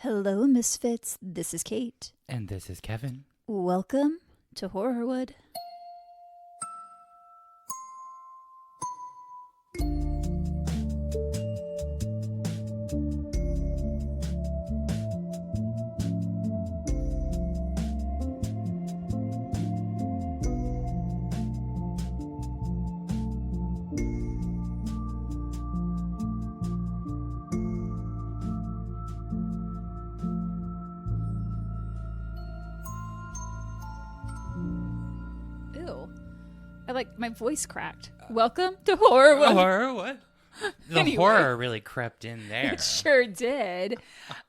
Hello, Misfits. This is Kate. And this is Kevin. Welcome to Horrorwood. My voice cracked. Welcome to Horrorwood. Horrorwood? The horror really crept in there. It sure did.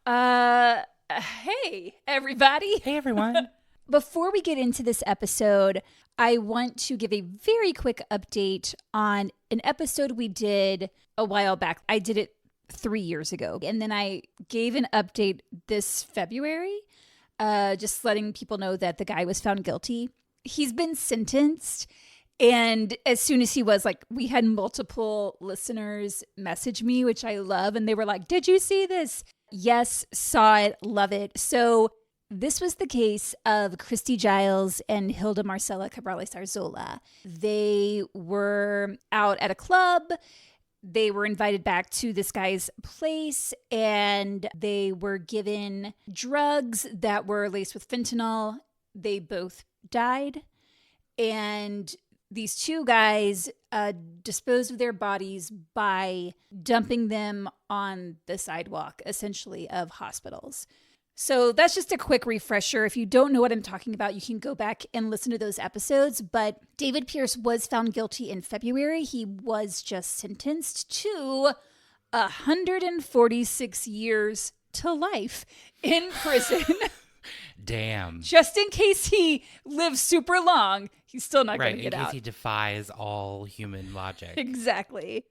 Hey, everybody. Hey, everyone. Before we get into this episode, I want to give a very quick update on an episode we did a while back. I did it 3 years ago. And then I gave an update this February, just letting people know that the guy was found guilty. He's been sentenced. And as soon as he was, we had multiple listeners message me, which I love. And they were like, did you see this? Yes, saw it, love it. So this was the case of Christy Giles and Hilda Marcela Cabrales Arzola. They were out at a club. They were invited back to this guy's place, and they were given drugs that were laced with fentanyl. They both died. And these two guys disposed of their bodies by dumping them on the sidewalk, essentially, of hospitals. So that's just a quick refresher. If you don't know what I'm talking about, you can go back and listen to those episodes. But David Pierce was found guilty in February. He was just sentenced to 146 years to life in prison. Damn. Just in case he lives super long, he's still not going to get out. Right, in case he defies all human logic. Exactly.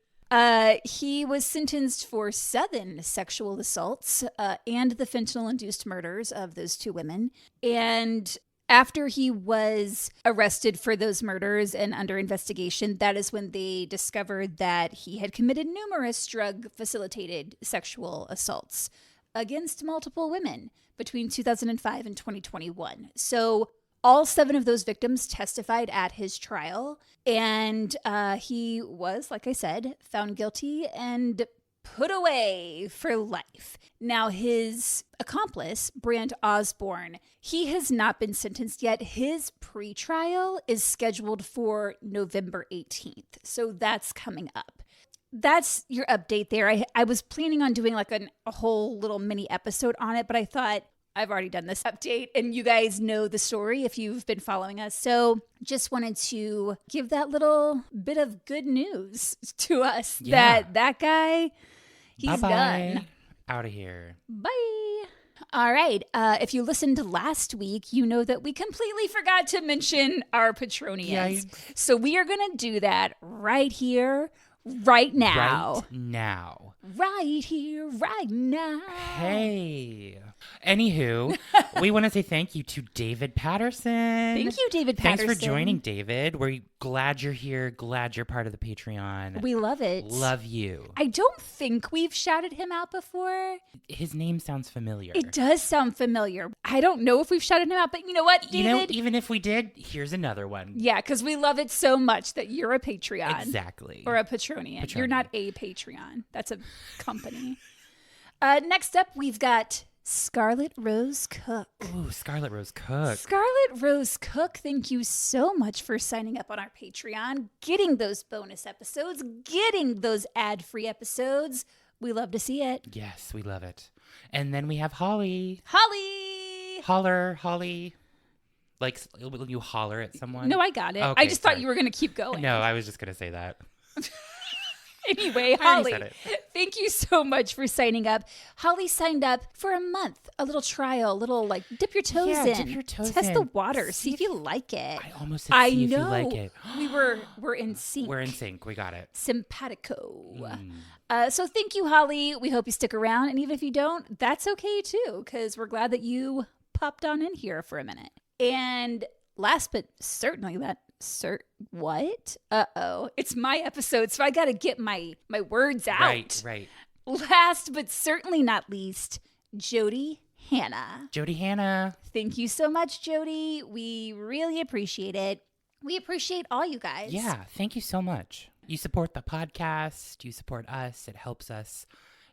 He was sentenced for 7 sexual assaults and the fentanyl-induced murders of those 2 women. And after he was arrested for those murders and under investigation, that is when they discovered that he had committed numerous drug-facilitated sexual assaults against multiple women between 2005 and 2021. So all 7 of those victims testified at his trial, and he was, like I said, found guilty and put away for life. Now, his accomplice, Brant Osborne, he has not been sentenced yet. His pretrial is scheduled for November 18th, so that's coming up. That's your update there. I was planning on doing a whole little mini episode on it, but I thought I've already done this update and you guys know the story if you've been following us. So just wanted to give that little bit of good news to us that guy, he's done. Out of here. Bye. All right. If you listened to last week, you know that we completely forgot to mention our Patronians. Yikes. So we are going to do that right here, right now. Right here, right now. Hey. Anywho, we want to say thank you to David Patterson. Thank you, David Patterson. Thanks for joining, David. We're glad you're here. Glad you're part of the Patreon. We love it. Love you. I don't think we've shouted him out before. His name sounds familiar. It does sound familiar. I don't know if we've shouted him out, but you know what, David? You know, even if we did, here's another one. Yeah, because we love it so much that you're a Patreon. Exactly. Or a Patronian. You're not a Patreon. That's a company. Next up, we've got Scarlet Rose Cook. Ooh, Scarlet Rose Cook. Scarlet Rose Cook, thank you so much for signing up on our Patreon, getting those bonus episodes, getting those ad-free episodes. We love to see it. Yes, we love it. And then we have Holly. Holly. Like, will you holler at someone? No, I got it. Okay, I just thought you were going to keep going. No, I was just going to say that. Anyway, Holly, thank you so much for signing up. Holly signed up for a month, a little trial, dip your toes in. Dip your toes Test in. the water, see if you like it. I almost said see if you like it. We're in sync. We're in sync. We got it. Simpatico. So thank you, Holly. We hope you stick around. And even if you don't, that's okay too, because we're glad that you popped on in here for a minute. And last but certainly what? Uh-oh. It's my episode, so I got to get my words out. Right. Last but certainly not least, Jody Hannah. Jody Hannah. Thank you so much, Jody. We really appreciate it. We appreciate all you guys. Yeah, thank you so much. You support the podcast. You support us. It helps us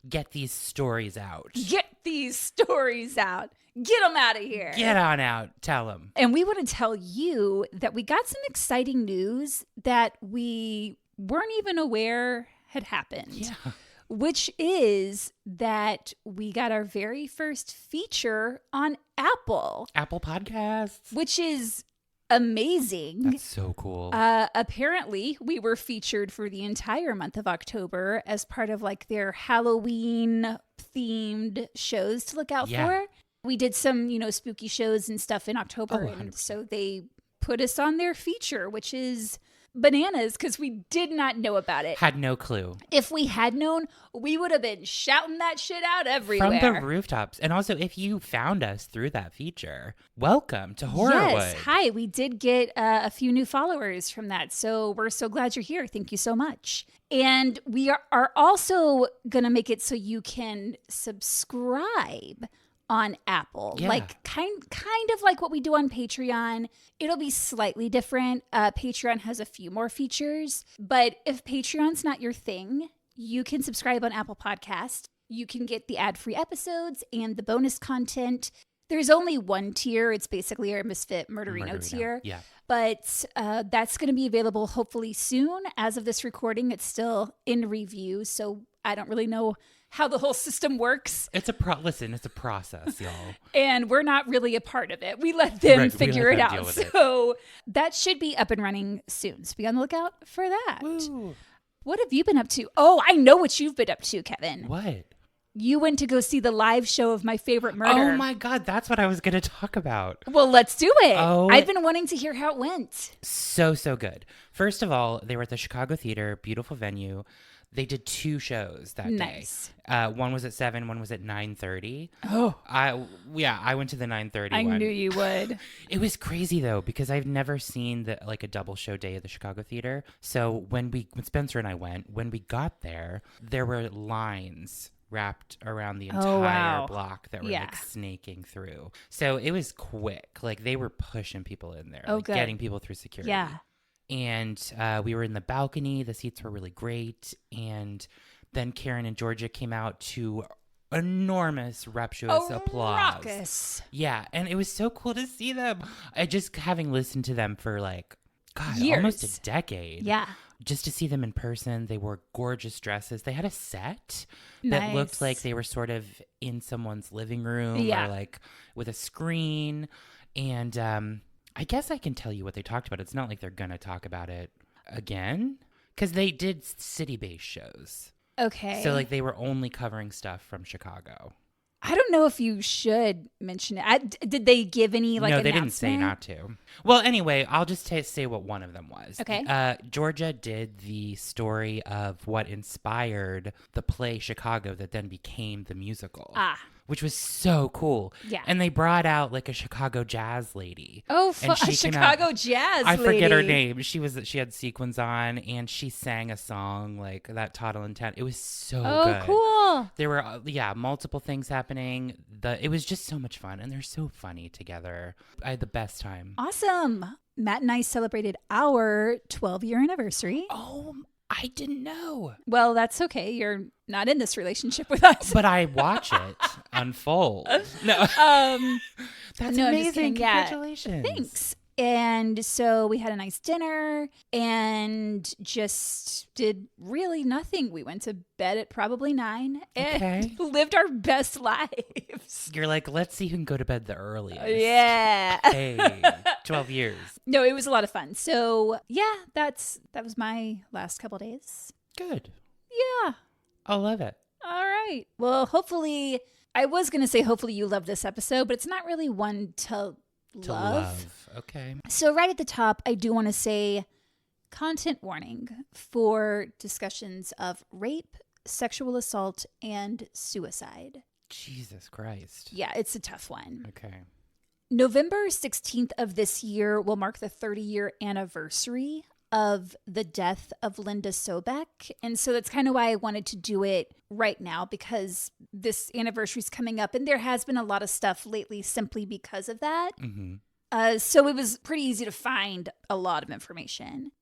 get these stories out. Get these stories out. Get them out of here. Get on out. Tell them. And we want to tell you that we got some exciting news that we weren't even aware had happened. Yeah. Which is that we got our very first feature on Apple. Apple Podcasts. Which is amazing. That's so cool. Apparently, we were featured for the entire month of October as part of like their Halloween themed shows to look out for. We did some, spooky shows and stuff in October. And so they put us on their feature, which is bananas because we did not know about it. Had no clue. If we had known, we would have been shouting that shit out everywhere. From the rooftops. And also, if you found us through that feature, welcome to Horrorwood. Yes. Hi. We did get a few new followers from that. So we're so glad you're here. Thank you so much. And we are also going to make it so you can subscribe on Apple. Yeah. Like kind of like what we do on Patreon. It'll be slightly different. Patreon has a few more features, but if Patreon's not your thing, you can subscribe on Apple Podcast. You can get the ad-free episodes and the bonus content. There's only one tier. It's basically our Misfit Murderino tier. Yeah. But that's going to be available hopefully soon. As of this recording, it's still in review, so I don't really know how the whole system works. It's a process, y'all. And we're not really a part of it. We let them figure it out. So that should be up and running soon. So be on the lookout for that. Woo. What have you been up to? Oh, I know what you've been up to, Kevin. What? You went to go see the live show of My Favorite Murder. Oh my God, that's what I was going to talk about. Well, let's do it. Oh, I've been wanting to hear how it went. So good. First of all, they were at the Chicago Theater, beautiful venue. They did 2 shows that day. One was at 7, one was at 9:30. Oh. I went to the 9:30 I one. knew you would. It was crazy though, because I've never seen a double show day at the Chicago Theater. So when Spencer and I went, when we got there were lines wrapped around the entire block that were like snaking through. So it was quick. Like they were pushing people in there, getting people through security. Yeah. And we were in the balcony. The seats were really great. And then Karen and Georgia came out to enormous, rapturous applause. Raucous. Yeah. And it was so cool to see them. I just having listened to them for years. Almost a decade. Yeah. Just to see them in person. They wore gorgeous dresses. They had a set that looked like they were sort of in someone's living room or with a screen. And I guess I can tell you what they talked about. It's not like they're going to talk about it again because they did city-based shows. Okay. So they were only covering stuff from Chicago. I don't know if you should mention it. Did they give any No, they didn't say not to. Well, anyway, I'll just say what one of them was. Okay. Georgia did the story of what inspired the play Chicago that then became the musical. Which was so cool. Yeah. And they brought out a Chicago jazz lady. Oh, a Chicago jazz lady. I forget her name. She had sequins on and she sang a song that Toddle and Tat. It was so good. Oh, cool. There were multiple things happening. It was just so much fun and they're so funny together. I had the best time. Awesome. Matt and I celebrated our 12-year anniversary. Oh, I didn't know. Well, that's okay. You're not in this relationship with us. But I watch it unfold. No. That's amazing. Congratulations. Yeah. Thanks. And so we had a nice dinner and just did really nothing. We went to bed at probably 9 and lived our best lives. You're let's see who can go to bed the earliest. Yeah. Hey, 12 years. No, it was a lot of fun. So yeah, that was my last couple days. Good. Yeah. I love it. All right. Well, hopefully, I was going to say hopefully you love this episode, but it's not really one to love. Okay. So right at the top, I do want to say content warning for discussions of rape, sexual assault, and suicide. Jesus Christ. Yeah, it's a tough one. Okay. November 16th of this year will mark the 30-year anniversary of the death of Linda Sobek. And so that's kind of why I wanted to do it right now, because this anniversary is coming up and there has been a lot of stuff lately simply because of that. So it was pretty easy to find a lot of information.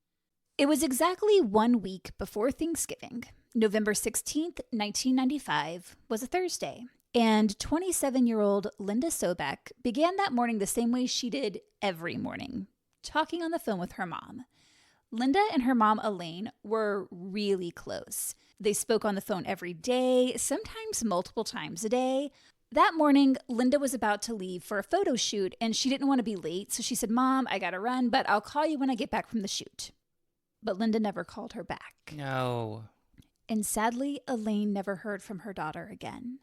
It was exactly 1 week before Thanksgiving. November 16th, 1995 was a Thursday. And 27-year-old Linda Sobek began that morning the same way she did every morning, talking on the phone with her mom. Linda and her mom, Elaine, were really close. They spoke on the phone every day, sometimes multiple times a day. That morning, Linda was about to leave for a photo shoot, and she didn't want to be late, so she said, "Mom, I gotta run, but I'll call you when I get back from the shoot." But Linda never called her back. No. And sadly, Elaine never heard from her daughter again.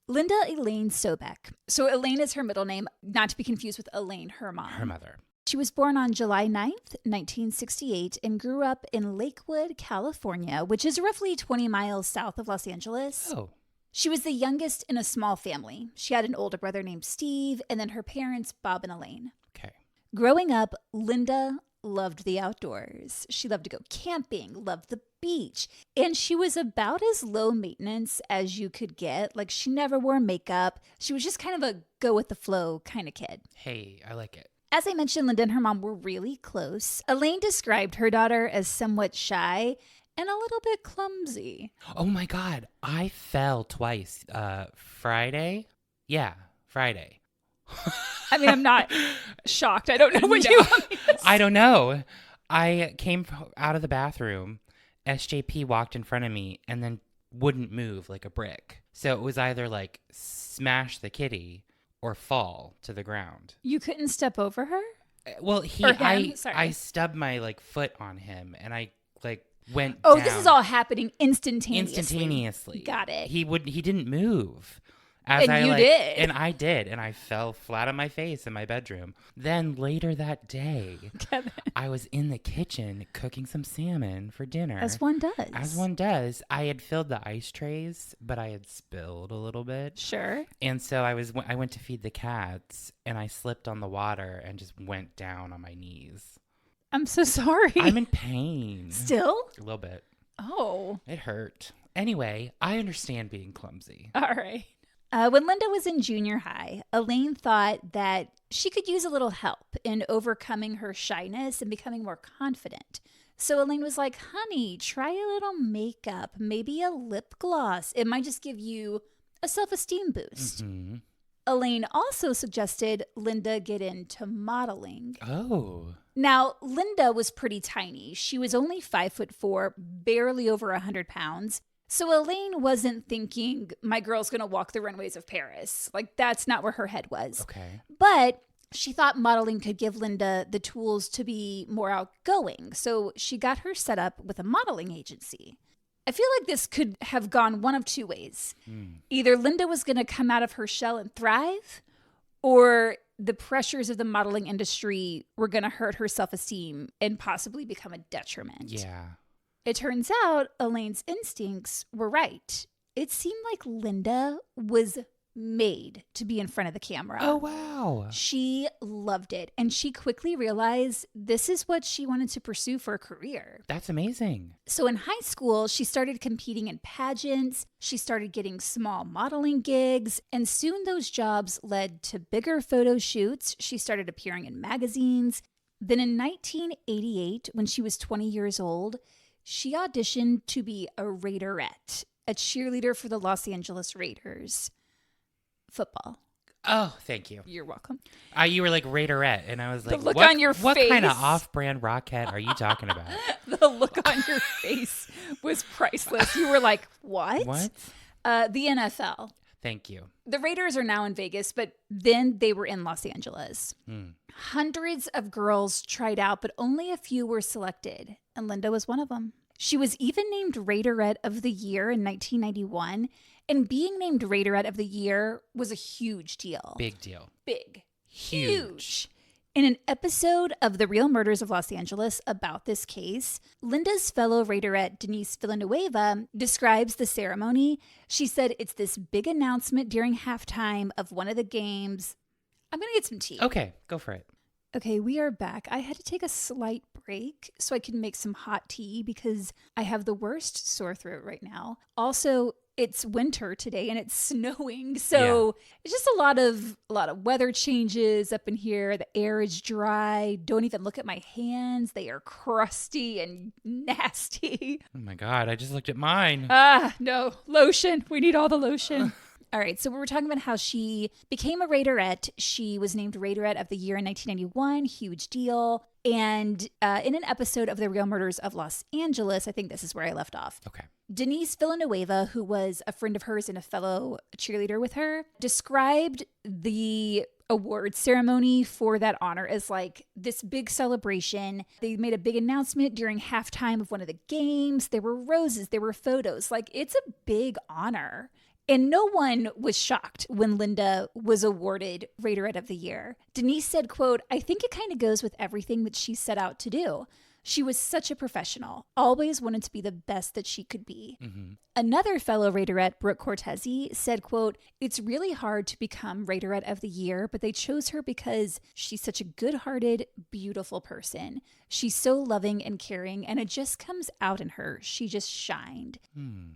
Linda Elaine Sobek. So Elaine is her middle name, not to be confused with Elaine, her mom. Her mother. She was born on July 9th, 1968, and grew up in Lakewood, California, which is roughly 20 miles south of Los Angeles. Oh. She was the youngest in a small family. She had an older brother named Steve, and then her parents, Bob and Elaine. Okay. Growing up, Linda loved the outdoors. She loved to go camping, loved the beach, and she was about as low maintenance as you could get. Like, she never wore makeup. She was just kind of a go with the flow kind of kid. Hey, I like it. As I mentioned, Linda and her mom were really close. Elaine described her daughter as somewhat shy and a little bit clumsy. Oh my God. I fell twice. Friday? Yeah, Friday. I mean, I'm not shocked. I don't know what you want me to say. I don't know. I came out of the bathroom. SJP walked in front of me and then wouldn't move like a brick. So it was either like smash the kitty or fall to the ground. You couldn't step over her? Well, I stubbed my like foot on him and I like went down. This is all happening instantaneously. Instantaneously. Got it. He didn't move. And I did. And I did. And I fell flat on my face in my bedroom. Then later that day, Kevin, I was in the kitchen cooking some salmon for dinner. As one does. As one does. I had filled the ice trays, but I had spilled a little bit. Sure. And so I went to feed the cats, and I slipped on the water and just went down on my knees. I'm so sorry. I'm in pain. Still? A little bit. Oh. It hurt. Anyway, I understand being clumsy. All right. When Linda was in junior high, Elaine thought that she could use a little help in overcoming her shyness and becoming more confident. So Elaine was like, "Honey, try a little makeup, maybe a lip gloss. It might just give you a self-esteem boost." Mm-hmm. Elaine also suggested Linda get into modeling. Oh. Now, Linda was pretty tiny. She was only 5'4", barely over 100 pounds. So Elaine wasn't thinking, my girl's going to walk the runways of Paris. Like, that's not where her head was. Okay. But she thought modeling could give Linda the tools to be more outgoing. So she got her set up with a modeling agency. I feel like this could have gone one of two ways. Either Linda was going to come out of her shell and thrive, or the pressures of the modeling industry were going to hurt her self-esteem and possibly become a detriment. Yeah. It turns out Elaine's instincts were right. It seemed like Linda was made to be in front of the camera. Oh, wow. She loved it. And she quickly realized this is what she wanted to pursue for a career. That's amazing. So in high school, she started competing in pageants. She started getting small modeling gigs. And soon those jobs led to bigger photo shoots. She started appearing in magazines. Then in 1988, when she was 20 years old, she auditioned to be a Raiderette, a cheerleader for the Los Angeles Raiders. Football. Oh, thank you. You're welcome. You were like Raiderette, and I was like, the look on your what face. Kind of off-brand rockette are you talking about? The look on your face was priceless. You were like, what? What? The NFL. Thank you. The Raiders are now in Vegas, but then they were in Los Angeles. Hundreds of girls tried out, but only a few were selected, and Linda was one of them. She was even named Raiderette of the Year in 1991, and being named Raiderette of the Year was a huge deal. Big deal. Big. Huge. In an episode of The Real Murders of Los Angeles about this case, Linda's fellow Raiderette, Denise Villanueva, describes the ceremony. She said it's this big announcement during halftime of one of the games. I'm going to get some tea. Okay, go for it. Okay, we are back. I had to take a slight break so I can make some hot tea because I have the worst sore throat right now. Also, it's winter today and it's snowing. So it's just a lot of weather changes up in here. The air is dry. Don't even look at my hands. They are crusty and nasty. Oh my God, I just looked at mine. No. Lotion. We need all the lotion. All right, so we were talking about how she became a Raiderette. She was named Raiderette of the Year in 1991. Huge deal. And in an episode of The Real Murders of Los Angeles, I think this is where I left off. Okay. Denise Villanueva, who was a friend of hers and a fellow cheerleader with her, described the award ceremony for that honor as like this big celebration. They made a big announcement during halftime of one of the games. There were roses, there were photos. Like, it's a big honor. And no one was shocked when Linda was awarded Raiderette of the Year. Denise said, quote, "I think it kind of goes with everything that she set out to do. She was such a professional, always wanted to be the best that she could be." Mm-hmm. Another fellow Raiderette, Brooke Cortese, said, quote, "It's really hard to become Raiderette of the Year, but they chose her because she's such a good-hearted, beautiful person. She's so loving and caring, and it just comes out in her. She just shined."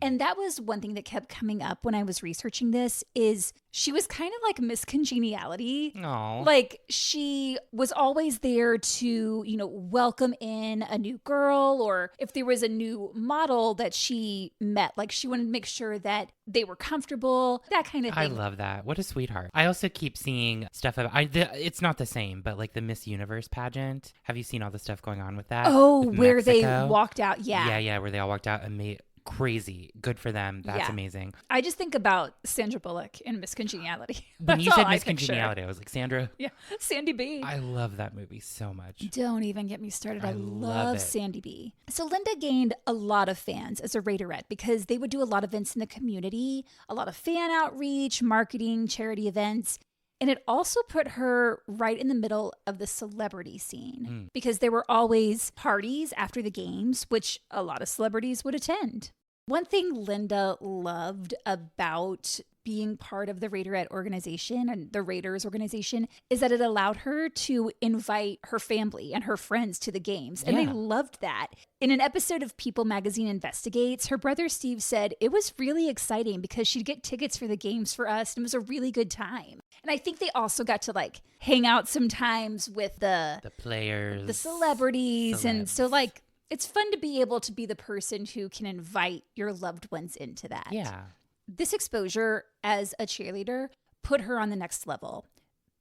And that was one thing that kept coming up when I was researching this is she was kind of like Miss Congeniality. Aww. Like, she was always there to, welcome in a new girl, or if there was a new model that she met, like she wanted to make sure that they were comfortable, that kind of thing. I love that. What a sweetheart. I also keep seeing stuff about, it's not the same, but like the Miss Universe pageant. Have you seen all the stuff going on with that? Oh, with where Mexico? they walked out. Yeah. Yeah, where they all walked out and made crazy. Good for them. That's amazing. I just think about Sandra Bullock in Miss Congeniality. When you said Miss Congeniality, I was like, Sandra. Yeah, Sandy B. I love that movie so much. Don't even get me started. I love Sandy B. So Linda gained a lot of fans as a Raiderette because they would do a lot of events in the community, a lot of fan outreach, marketing, charity events. And it also put her right in the middle of the celebrity scene because there were always parties after the games, which a lot of celebrities would attend. One thing Linda loved about being part of the Raiderette organization and the Raiders organization is that it allowed her to invite her family and her friends to the games. And they loved that. In an episode of People Magazine Investigates, her brother Steve said it was really exciting because she'd get tickets for the games for us. And it was a really good time. And I think they also got to like hang out sometimes with the players, the celebrities. And so like, it's fun to be able to be the person who can invite your loved ones into that. Yeah. This exposure as a cheerleader put her on the next level.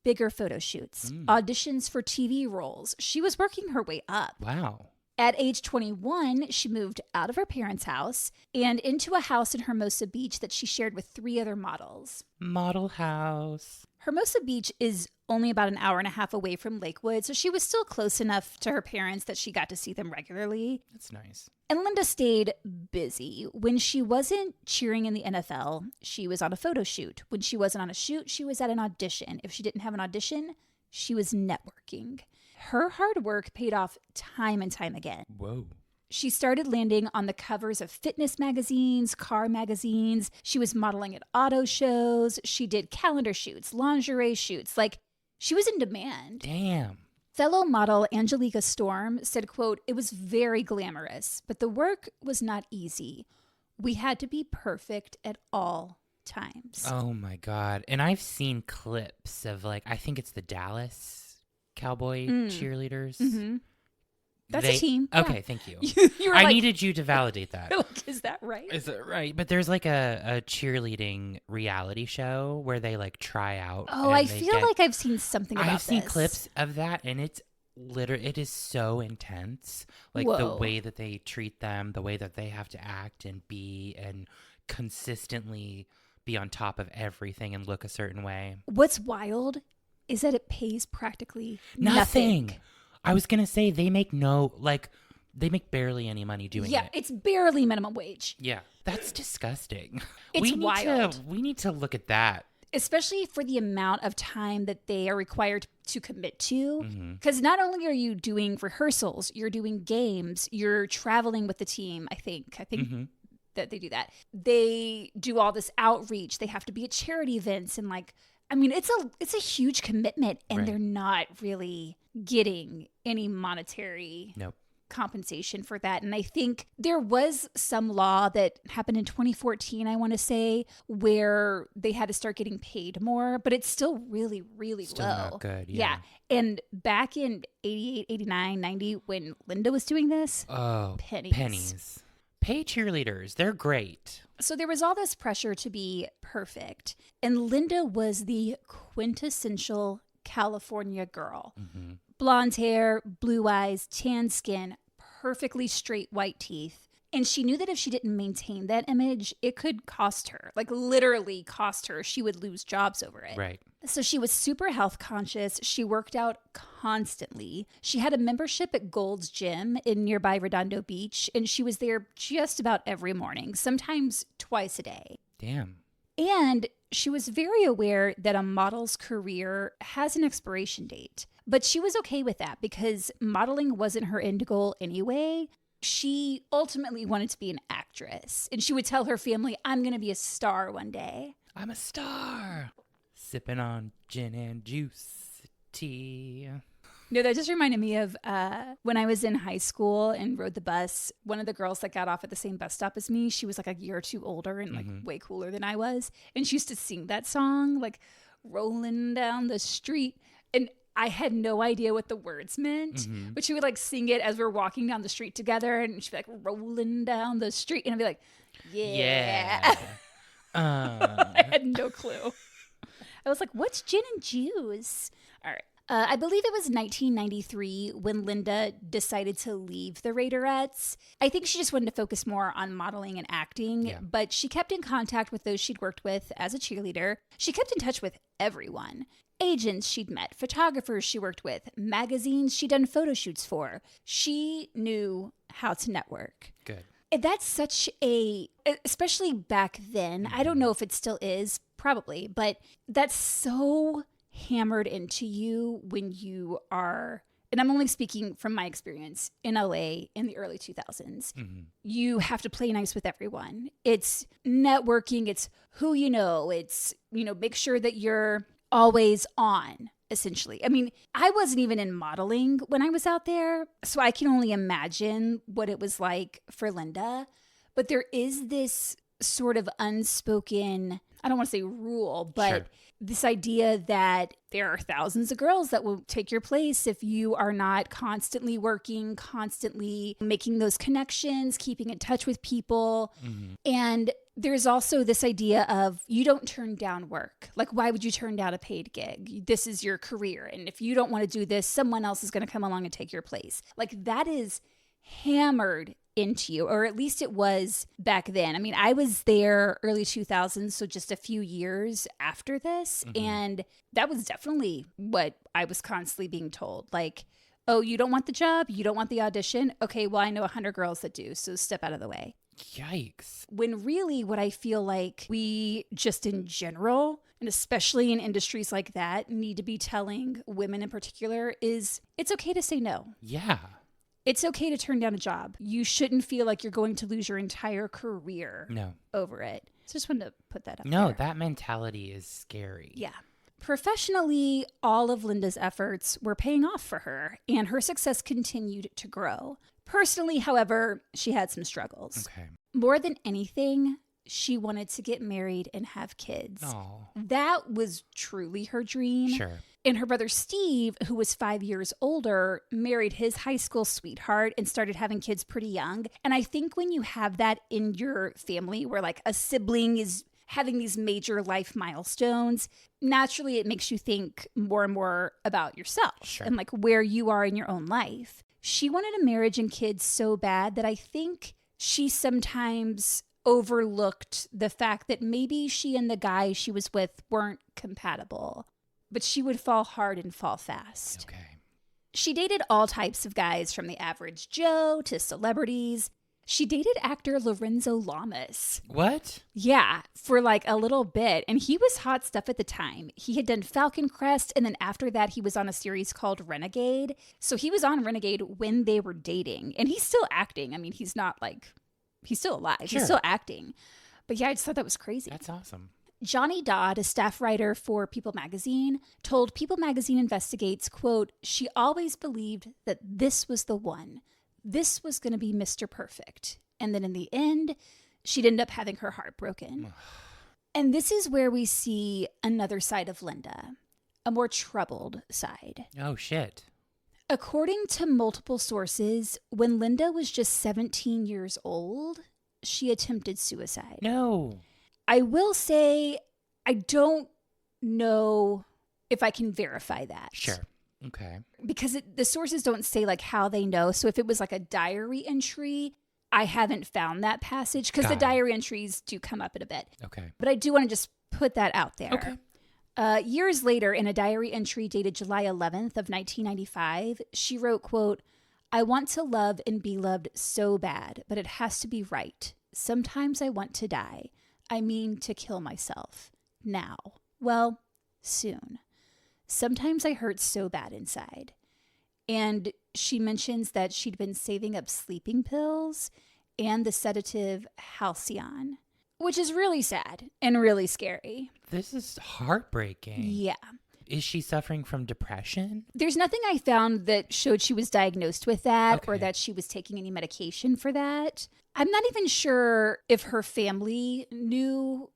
Bigger photo shoots, auditions for TV roles. She was working her way up. Wow. At age 21, she moved out of her parents' house and into a house in Hermosa Beach that she shared with 3 other models. Model house. Hermosa Beach is only about an hour and a half away from Lakewood, so she was still close enough to her parents that she got to see them regularly. That's nice. And Linda stayed busy. When she wasn't cheering in the NFL, she was on a photo shoot. When she wasn't on a shoot, she was at an audition. If she didn't have an audition, she was networking. Her hard work paid off time and time again. Whoa. She started landing on the covers of fitness magazines, car magazines. She was modeling at auto shows. She did calendar shoots, lingerie shoots. Like, she was in demand. Damn. Fellow model Angelica Storm said, quote, "It was very glamorous, but the work was not easy. We had to be perfect at all times." Oh my God. And I've seen clips of like, I think it's the Dallas Cowboy cheerleaders. Mm-hmm. That's a team. Okay, thank you. I needed you to validate that. Like, is that right? Is it right? But there's like a cheerleading reality show where they like try out. Oh, I feel like I've seen something about this. I've seen clips of that, and it's it is so intense. Like the way that they treat them, the way that they have to act and be and consistently be on top of everything and look a certain way. What's wild is that it pays practically nothing. I was going to say they make barely any money doing it. Yeah, it's barely minimum wage. Yeah, that's disgusting. It's wild. We need to look at that. Especially for the amount of time that they are required to commit to. Because not only are you doing rehearsals, you're doing games, you're traveling with the team, I think that they do that. They do all this outreach. They have to be at charity events and like, I mean, it's a huge commitment, and they're not really getting any monetary compensation for that. And I think there was some law that happened in 2014, I want to say, where they had to start getting paid more, but it's still really, really still low. Not good. Yeah. And back in 88, 89, 90, when Linda was doing this, pennies. Pay cheerleaders. They're great. So there was all this pressure to be perfect. And Linda was the quintessential California girl. Mm-hmm. Blonde hair, blue eyes, tan skin, perfectly straight white teeth. And she knew that if she didn't maintain that image, it could cost her, like literally cost her. She would lose jobs over it. Right. So she was super health conscious. She worked out constantly. She had a membership at Gold's Gym in nearby Redondo Beach, and she was there just about every morning, sometimes twice a day. Damn. And she was very aware that a model's career has an expiration date. But she was okay with that because modeling wasn't her end goal anyway. She ultimately wanted to be an actress. And she would tell her family, I'm going to be a star one day. I'm a star. Sipping on gin and juice tea. No, that just reminded me of when I was in high school and rode the bus. One of the girls that got off at the same bus stop as me, she was like a year or two older and like way cooler than I was. And she used to sing that song, like rolling down the street. And I had no idea what the words meant, but she would like sing it as we're walking down the street together, and she'd be like rolling down the street, and I'd be like, yeah. I had no clue. I was like, what's gin and juice? All right. I believe it was 1993 when Linda decided to leave the Raiderettes. I think she just wanted to focus more on modeling and acting, but she kept in contact with those she'd worked with as a cheerleader. She kept in touch with everyone. Agents she'd met, photographers she worked with, magazines she'd done photo shoots for. She knew how to network. Good. And that's such especially back then, I don't know if it still is, probably, but that's so hammered into you when you are, and I'm only speaking from my experience in LA in the early 2000s. You have to play nice with everyone. It's networking. It's who you know. It's, make sure that you're always on, essentially. I mean, I wasn't even in modeling when I was out there, so I can only imagine what it was like for Linda. But there is this sort of unspoken, I don't want to say rule, but this idea that there are thousands of girls that will take your place if you are not constantly working, constantly making those connections, keeping in touch with people. And there's also this idea of you don't turn down work. Like, why would you turn down a paid gig? This is your career. And if you don't want to do this, someone else is going to come along and take your place. Like, that is hammered into you, or at least it was back then. I mean, I was there early 2000s, so just a few years after this. And that was definitely what I was constantly being told. Like, oh, you don't want the job? You don't want the audition? Okay, well, I know 100 girls that do, so step out of the way. Yikes. When really what I feel like we just in general, and especially in industries like that, need to be telling women in particular is it's okay to say no. Yeah. It's okay to turn down a job. You shouldn't feel like you're going to lose your entire career over it. So just wanted to put that up there. That mentality is scary. Yeah. Professionally, all of Linda's efforts were paying off for her, and her success continued to grow. Personally, however, she had some struggles. Okay. More than anything, she wanted to get married and have kids. Oh. That was truly her dream. Sure. And her brother Steve, who was 5 years older, married his high school sweetheart and started having kids pretty young. And I think when you have that in your family where like a sibling is having these major life milestones, naturally it makes you think more and more about yourself and like where you are in your own life. She wanted a marriage and kids so bad that I think she sometimes overlooked the fact that maybe she and the guy she was with weren't compatible. But she would fall hard and fall fast. Okay. She dated all types of guys, from the average Joe to celebrities. She dated actor Lorenzo Lamas. What? Yeah, for like a little bit. And he was hot stuff at the time. He had done Falcon Crest, and then after that, he was on a series called Renegade. So he was on Renegade when they were dating. And he's still acting. I mean, he's not like, he's still alive. Sure. He's still acting. But yeah, I just thought that was crazy. That's awesome. Johnny Dodd, a staff writer for People magazine, told People magazine Investigates, quote, "She always believed that this was the one. This was going to be Mr. Perfect. And then in the end, she'd end up having her heart broken." And this is where we see another side of Linda, a more troubled side. Oh, shit. According to multiple sources, when Linda was just 17 years old, she attempted suicide. No. I will say I don't know if I can verify that. Sure. Okay. Because the sources don't say like how they know. So if it was like a diary entry, I haven't found that passage because the diary entries do come up in a bit. Okay. But I do want to just put that out there. Okay. Years later, in a diary entry dated July 11th of 1995, she wrote, quote, "I want to love and be loved so bad, but it has to be right. Sometimes I want to die. I mean to kill myself. Now. Well, soon. Sometimes I hurt so bad inside." And she mentions that she'd been saving up sleeping pills and the sedative Halcyon, which is really sad and really scary. This is heartbreaking. Yeah. Is she suffering from depression? There's nothing I found that showed she was diagnosed with that or that she was taking any medication for that. I'm not even sure if her family knew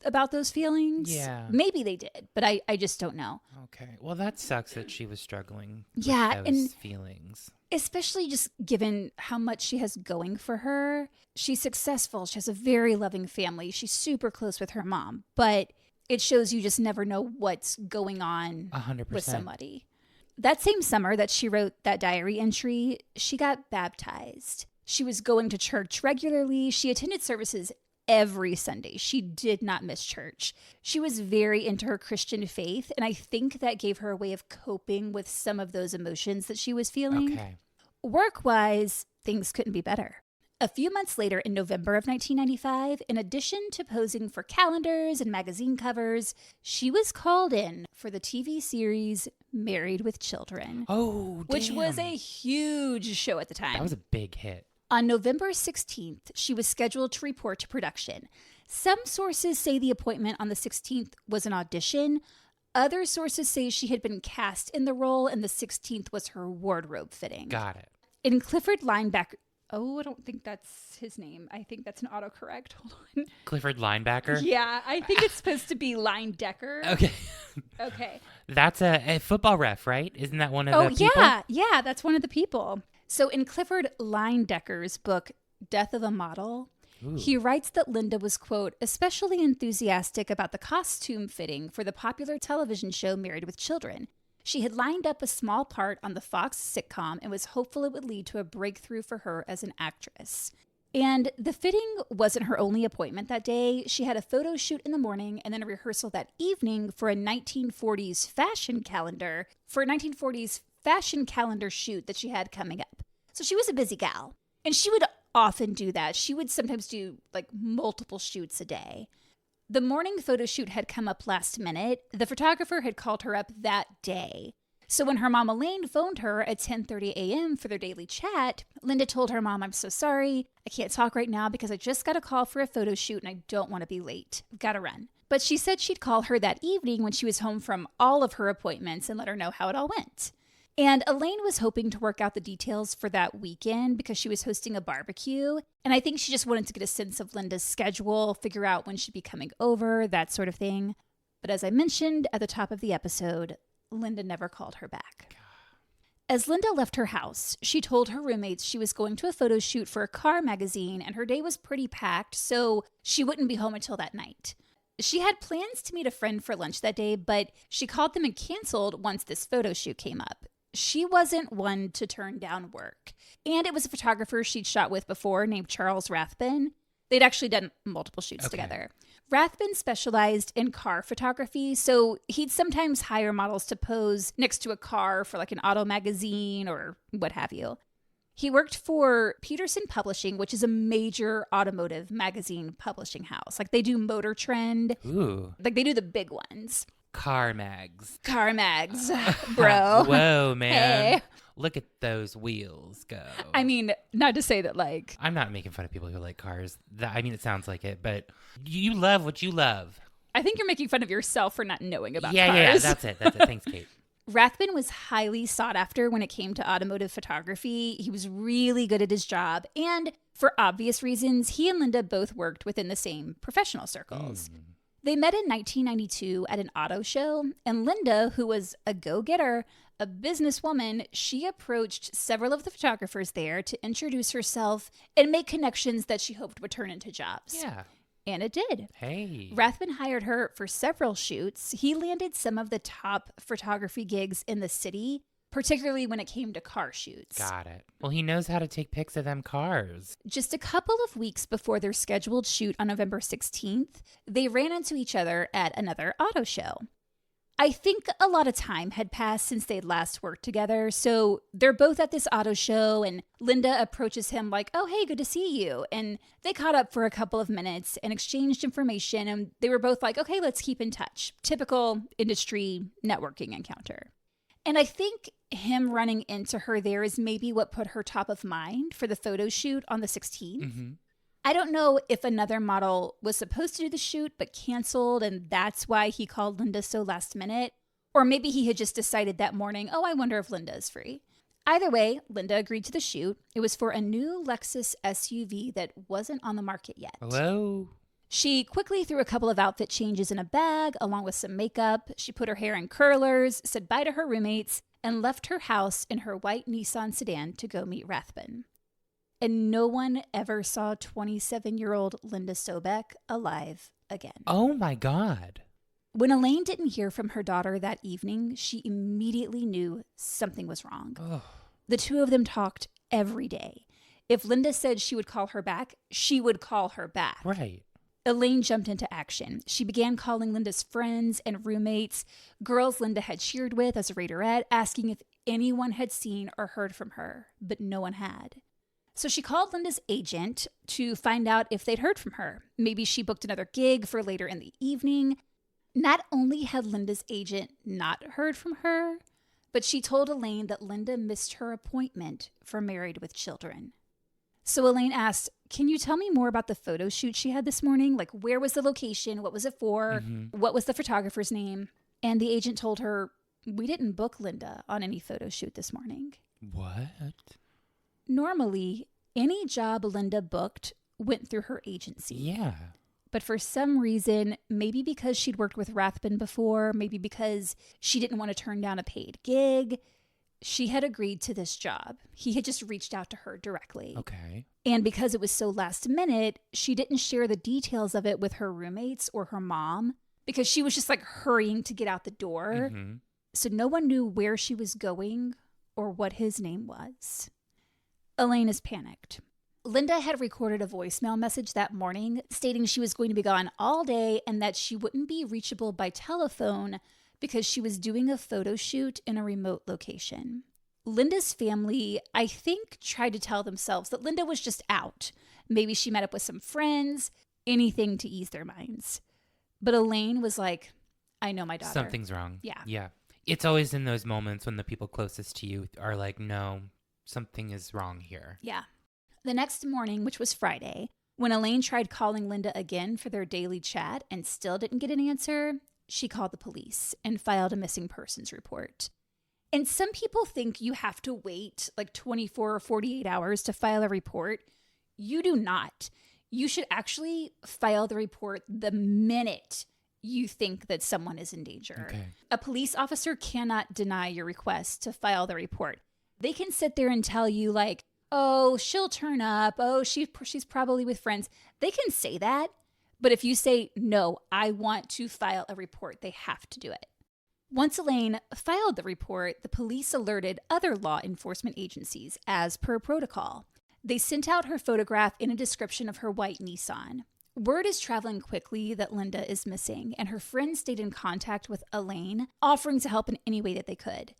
about those feelings. Yeah. Maybe they did, but I just don't know. Okay. Well, that sucks that she was struggling with those and feelings. Especially just given how much she has going for her. She's successful. She has a very loving family. She's super close with her mom, but it shows you just never know what's going on 100%. with somebody. That same summer that she wrote that diary entry, she got baptized. She was going to church regularly. She attended services every Sunday. She did not miss church. She was very into her Christian faith, and I think that gave her a way of coping with some of those emotions that she was feeling. Okay. Work-wise, things couldn't be better. A few months later, in November of 1995, in addition to posing for calendars and magazine covers, she was called in for the TV series Married with Children. Oh, damn. Which was a huge show at the time. That was a big hit. On November 16th, she was scheduled to report to production. Some sources say the appointment on the 16th was an audition. Other sources say she had been cast in the role and the 16th was her wardrobe fitting. Got it. In Clifford Linebacker... Oh, I don't think that's his name. I think that's an autocorrect. Hold on. Clifford Linebacker? Yeah, I think it's supposed to be Linedecker. Okay. Okay. That's a football ref, right? Isn't that one of the people? Oh, yeah, that's one of the people. So in Clifford Linedecker's book, Death of a Model, he writes that Linda was, quote, especially enthusiastic about the costume fitting for the popular television show Married with Children. She had lined up a small part on the Fox sitcom and was hopeful it would lead to a breakthrough for her as an actress. And the fitting wasn't her only appointment that day. She had a photo shoot in the morning and then a rehearsal that evening for a 1940s fashion calendar, shoot that she had coming up. So she was a busy gal. And she would often do that. She would sometimes do like multiple shoots a day. The morning photo shoot had come up last minute. The photographer had called her up that day. So when her mom Elaine phoned her at 10:30 a.m. for their daily chat, Linda told her mom, "I'm so sorry. I can't talk right now because I just got a call for a photo shoot and I don't want to be late. I've got to run." But she said she'd call her that evening when she was home from all of her appointments and let her know how it all went. And Elaine was hoping to work out the details for that weekend because she was hosting a barbecue. And I think she just wanted to get a sense of Linda's schedule, figure out when she'd be coming over, that sort of thing. But as I mentioned at the top of the episode, Linda never called her back. As Linda left her house, she told her roommates she was going to a photo shoot for a car magazine and her day was pretty packed, so she wouldn't be home until that night. She had plans to meet a friend for lunch that day, but she called them and canceled once this photo shoot came up. She wasn't one to turn down work. And it was a photographer she'd shot with before named Charles Rathbun. They'd actually done multiple shoots together. Rathbun specialized in car photography, so he'd sometimes hire models to pose next to a car for like an auto magazine or what have you. He worked for Peterson Publishing, which is a major automotive magazine publishing house. Like they do Motor Trend. Ooh. Like they do the big ones. Car mags, bro. Whoa, man. Hey. Look at those wheels go. I mean, not to say that like... I'm not making fun of people who like cars. I mean, it sounds like it, but you love what you love. I think you're making fun of yourself for not knowing about cars. Yeah, that's it. Thanks, Kate. Rathbun was highly sought after when it came to automotive photography. He was really good at his job. And for obvious reasons, he and Linda both worked within the same professional circles. They met in 1992 at an auto show, and Linda, who was a go-getter, a businesswoman, she approached several of the photographers there to introduce herself and make connections that she hoped would turn into jobs. Yeah. And it did. Hey. Rathbun hired her for several shoots. He landed some of the top photography gigs in the city, particularly when it came to car shoots. Got it. Well, he knows how to take pics of them cars. Just a couple of weeks before their scheduled shoot on November 16th, they ran into each other at another auto show. I think a lot of time had passed since they'd last worked together, so they're both at this auto show, and Linda approaches him like, oh, hey, good to see you. And they caught up for a couple of minutes and exchanged information, and they were both like, okay, let's keep in touch. Typical industry networking encounter. And I think him running into her there is maybe what put her top of mind for the photo shoot on the 16th. Mm-hmm. I don't know if another model was supposed to do the shoot but canceled, and that's why he called Linda so last minute. Or maybe he had just decided that morning, oh, I wonder if Linda is free. Either way, Linda agreed to the shoot. It was for a new Lexus SUV that wasn't on the market yet. Hello? She quickly threw a couple of outfit changes in a bag, along with some makeup. She put her hair in curlers, said bye to her roommates, and left her house in her white Nissan sedan to go meet Rathbun. And no one ever saw 27-year-old Linda Sobek alive again. Oh, my God. When Elaine didn't hear from her daughter that evening, she immediately knew something was wrong. Oh. The two of them talked every day. If Linda said she would call her back, she would call her back. Right. Elaine jumped into action. She began calling Linda's friends and roommates, girls Linda had cheered with as a Raiderette, asking if anyone had seen or heard from her, but no one had. So she called Linda's agent to find out if they'd heard from her. Maybe she booked another gig for later in the evening. Not only had Linda's agent not heard from her, but she told Elaine that Linda missed her appointment for Married with Children. So Elaine asked, can you tell me more about the photo shoot she had this morning? Like, where was the location? What was it for? Mm-hmm. What was the photographer's name? And the agent told her, we didn't book Linda on any photo shoot this morning. What? Normally, any job Linda booked went through her agency. Yeah. But for some reason, maybe because she'd worked with Rathbun before, maybe because she didn't want to turn down a paid gig, she had agreed to this job. He had just reached out to her directly. Okay. And because it was so last minute, she didn't share the details of it with her roommates or her mom because she was just like hurrying to get out the door. Mm-hmm. So no one knew where she was going or what his name was. Elaine is panicked. Linda had recorded a voicemail message that morning stating she was going to be gone all day and that she wouldn't be reachable by telephone because she was doing a photo shoot in a remote location. Linda's family, I think, tried to tell themselves that Linda was just out. Maybe she met up with some friends, anything to ease their minds. But Elaine was like, I know my daughter. Something's wrong. Yeah. Yeah. It's always in those moments when the people closest to you are like, no, something is wrong here. Yeah. The next morning, which was Friday, when Elaine tried calling Linda again for their daily chat and still didn't get an answer, she called the police and filed a missing persons report. And some people think you have to wait like 24 or 48 hours to file a report. You do not. You should actually file the report the minute you think that someone is in danger. Okay. A police officer cannot deny your request to file the report. They can sit there and tell you like, oh, she'll turn up. Oh, she's probably with friends. They can say that. But if you say, no, I want to file a report, they have to do it. Once Elaine filed the report, the police alerted other law enforcement agencies as per protocol. They sent out her photograph in a description of her white Nissan. Word is traveling quickly that Linda is missing, and her friends stayed in contact with Elaine, offering to help in any way that they could.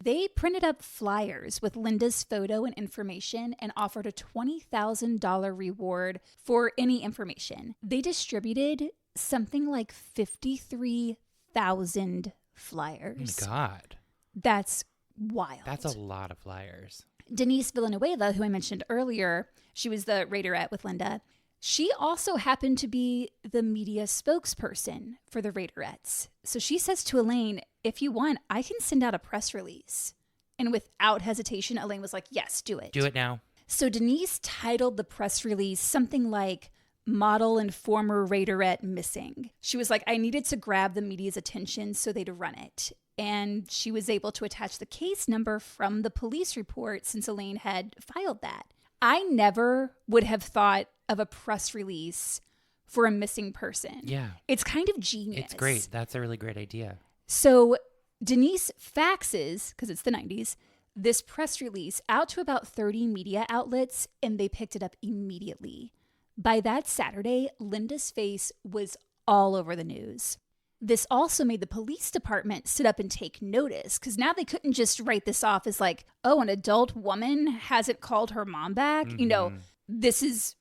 They printed up flyers with Linda's photo and information and offered a $20,000 reward for any information. They distributed something like 53,000 flyers. Oh my God. That's wild. That's a lot of flyers. Denise Villanueva, who I mentioned earlier, she was the Raiderette with Linda. She also happened to be the media spokesperson for the Raiderettes. So she says to Elaine, if you want, I can send out a press release. And without hesitation, Elaine was like, yes, do it. Do it now. So Denise titled the press release something like Model and Former Raiderette Missing. She was like, I needed to grab the media's attention so they'd run it. And she was able to attach the case number from the police report since Elaine had filed that. I never would have thought of a press release for a missing person. Yeah. It's kind of genius. It's great. That's a really great idea. So Denise faxes, because it's the 90s, this press release out to about 30 media outlets, and they picked it up immediately. By that Saturday, Linda's face was all over the news. This also made the police department sit up and take notice, because now they couldn't just write this off as like, oh, an adult woman hasn't called her mom back. Mm-hmm. You know, this is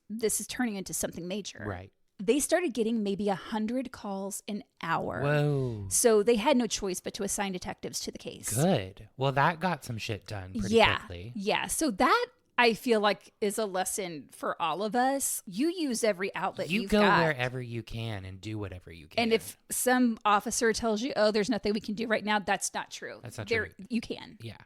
turning into something major. Right. They started getting maybe 100 calls an hour. Whoa. So they had no choice but to assign detectives to the case. Good. Well, that got some shit done pretty quickly. Yeah. So that, I feel like, is a lesson for all of us. You use every outlet you've got. You go wherever you can and do whatever you can. And if some officer tells you, oh, there's nothing we can do right now, that's not true. That's not true. You can. Yeah.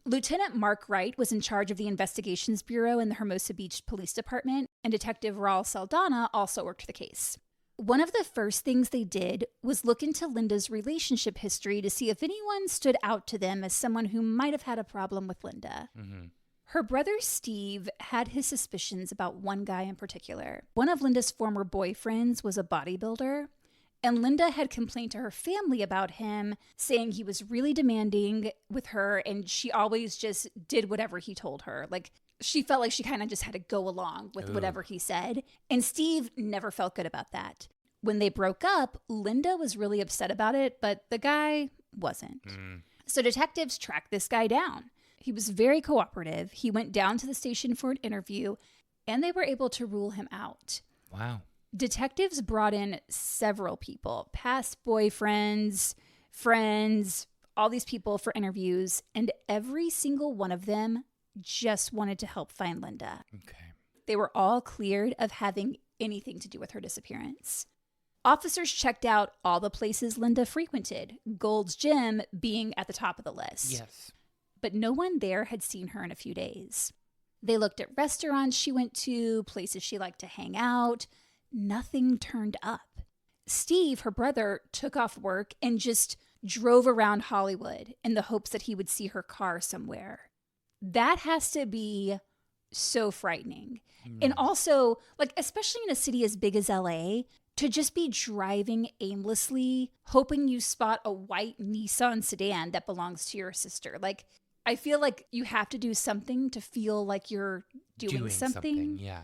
Lieutenant Mark Wright was in charge of the Investigations Bureau in the Hermosa Beach Police Department, and Detective Raul Saldana also worked the case. One of the first things they did was look into Linda's relationship history to see if anyone stood out to them as someone who might have had a problem with Linda. Mm-hmm. Her brother Steve had his suspicions about one guy in particular. One of Linda's former boyfriends was a bodybuilder, and Linda had complained to her family about him, saying he was really demanding with her, and she always just did whatever he told her. Like, she felt like she kind of just had to go along with whatever he said. And Steve never felt good about that. When they broke up, Linda was really upset about it, but the guy wasn't. So detectives tracked this guy down. He was very cooperative. He went down to the station for an interview, and they were able to rule him out. Wow. Detectives brought in several people, past boyfriends, friends, all these people for interviews, and every single one of them just wanted to help find Linda. Okay. They were all cleared of having anything to do with her disappearance. Officers checked out all the places Linda frequented, Gold's Gym being at the top of the list. Yes. But no one there had seen her in a few days. They looked at restaurants she went to, places she liked to hang out. Nothing turned up. Steve, her brother, took off work and just drove around Hollywood in the hopes that he would see her car somewhere. That has to be so frightening. And also, like, especially in a city as big as LA, to just be driving aimlessly, hoping you spot a white Nissan sedan that belongs to your sister. Like, I feel like you have to do something to feel like you're doing something. Yeah.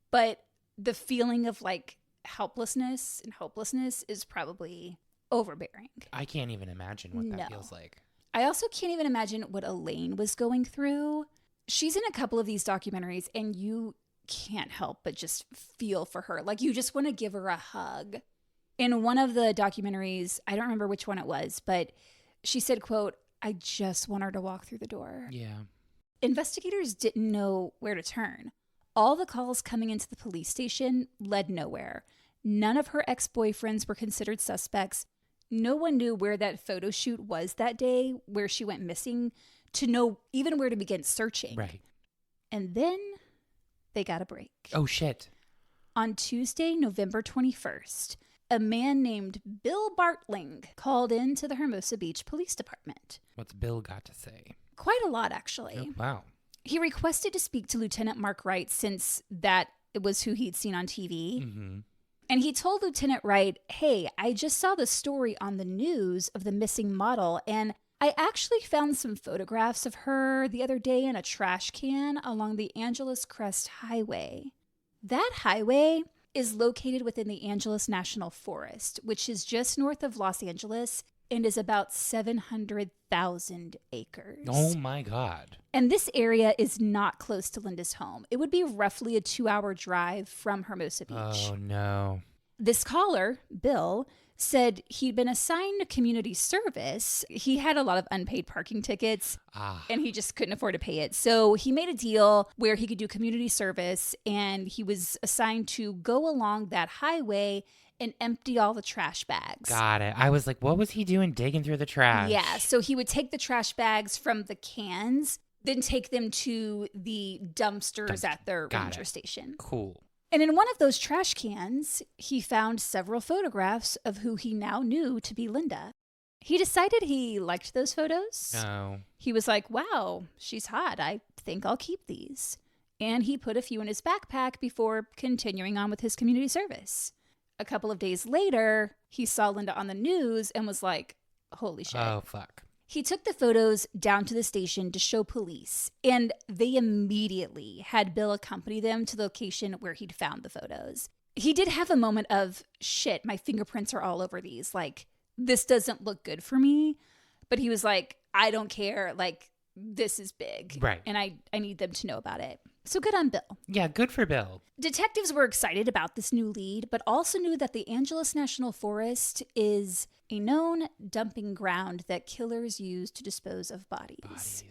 But the feeling of like helplessness and hopelessness is probably overbearing. I can't even imagine what that feels like. I also can't even imagine what Elaine was going through. She's in a couple of these documentaries, and you can't help but just feel for her. Like, you just want to give her a hug. In one of the documentaries, I don't remember which one it was, but she said, quote, I just want her to walk through the door. Yeah. Investigators didn't know where to turn. All the calls coming into the police station led nowhere. None of her ex-boyfriends were considered suspects. No one knew where that photo shoot was that day, where she went missing, to know even where to begin searching. Right. And then they got a break. Oh, shit. On Tuesday, November 21st, a man named Bill Bartling called into the Hermosa Beach Police Department. What's Bill got to say? Quite a lot, actually. Oh, wow. He requested to speak to Lieutenant Mark Wright, since that was who he'd seen on TV. Mm-hmm. And he told Lieutenant Wright, hey, I just saw the story on the news of the missing model, and I actually found some photographs of her the other day in a trash can along the Angeles Crest Highway. That highway is located within the Angeles National Forest, which is just north of Los Angeles and is about 700,000 acres. Oh my God. And this area is not close to Linda's home. It would be roughly a 2-hour drive from Hermosa Beach. Oh no. This caller, Bill, said he'd been assigned community service. He had a lot of unpaid parking tickets and he just couldn't afford to pay it. So he made a deal where he could do community service, and he was assigned to go along that highway and empty all the trash bags. Got it. I was like, what was he doing digging through the trash? Yeah. So he would take the trash bags from the cans, then take them to the dumpsters at their ranger station. Cool. And in one of those trash cans, he found several photographs of who he now knew to be Linda. He decided he liked those photos. Oh. He was like, wow, she's hot. I think I'll keep these. And he put a few in his backpack before continuing on with his community service. A couple of days later, he saw Linda on the news and was like, holy shit. Oh, fuck. He took the photos down to the station to show police, and they immediately had Bill accompany them to the location where he'd found the photos. He did have a moment of, shit, my fingerprints are all over these. Like, this doesn't look good for me. But he was like, I don't care. Like, this is big. Right. And I need them to know about it. So good on Bill. Yeah, good for Bill. Detectives were excited about this new lead, but also knew that the Angeles National Forest is a known dumping ground that killers use to dispose of bodies.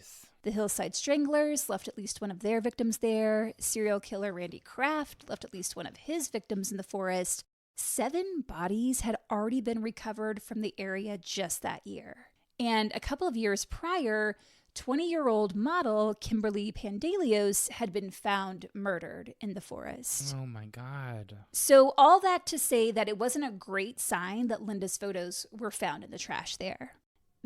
The Hillside Stranglers left at least one of their victims there. Serial killer Randy Kraft left at least one of his victims in the forest. 7 bodies had already been recovered from the area just that year. And a couple of years prior, 20-year-old model Kimberly Pandelios had been found murdered in the forest. Oh my God. So all that to say that it wasn't a great sign that Linda's photos were found in the trash there.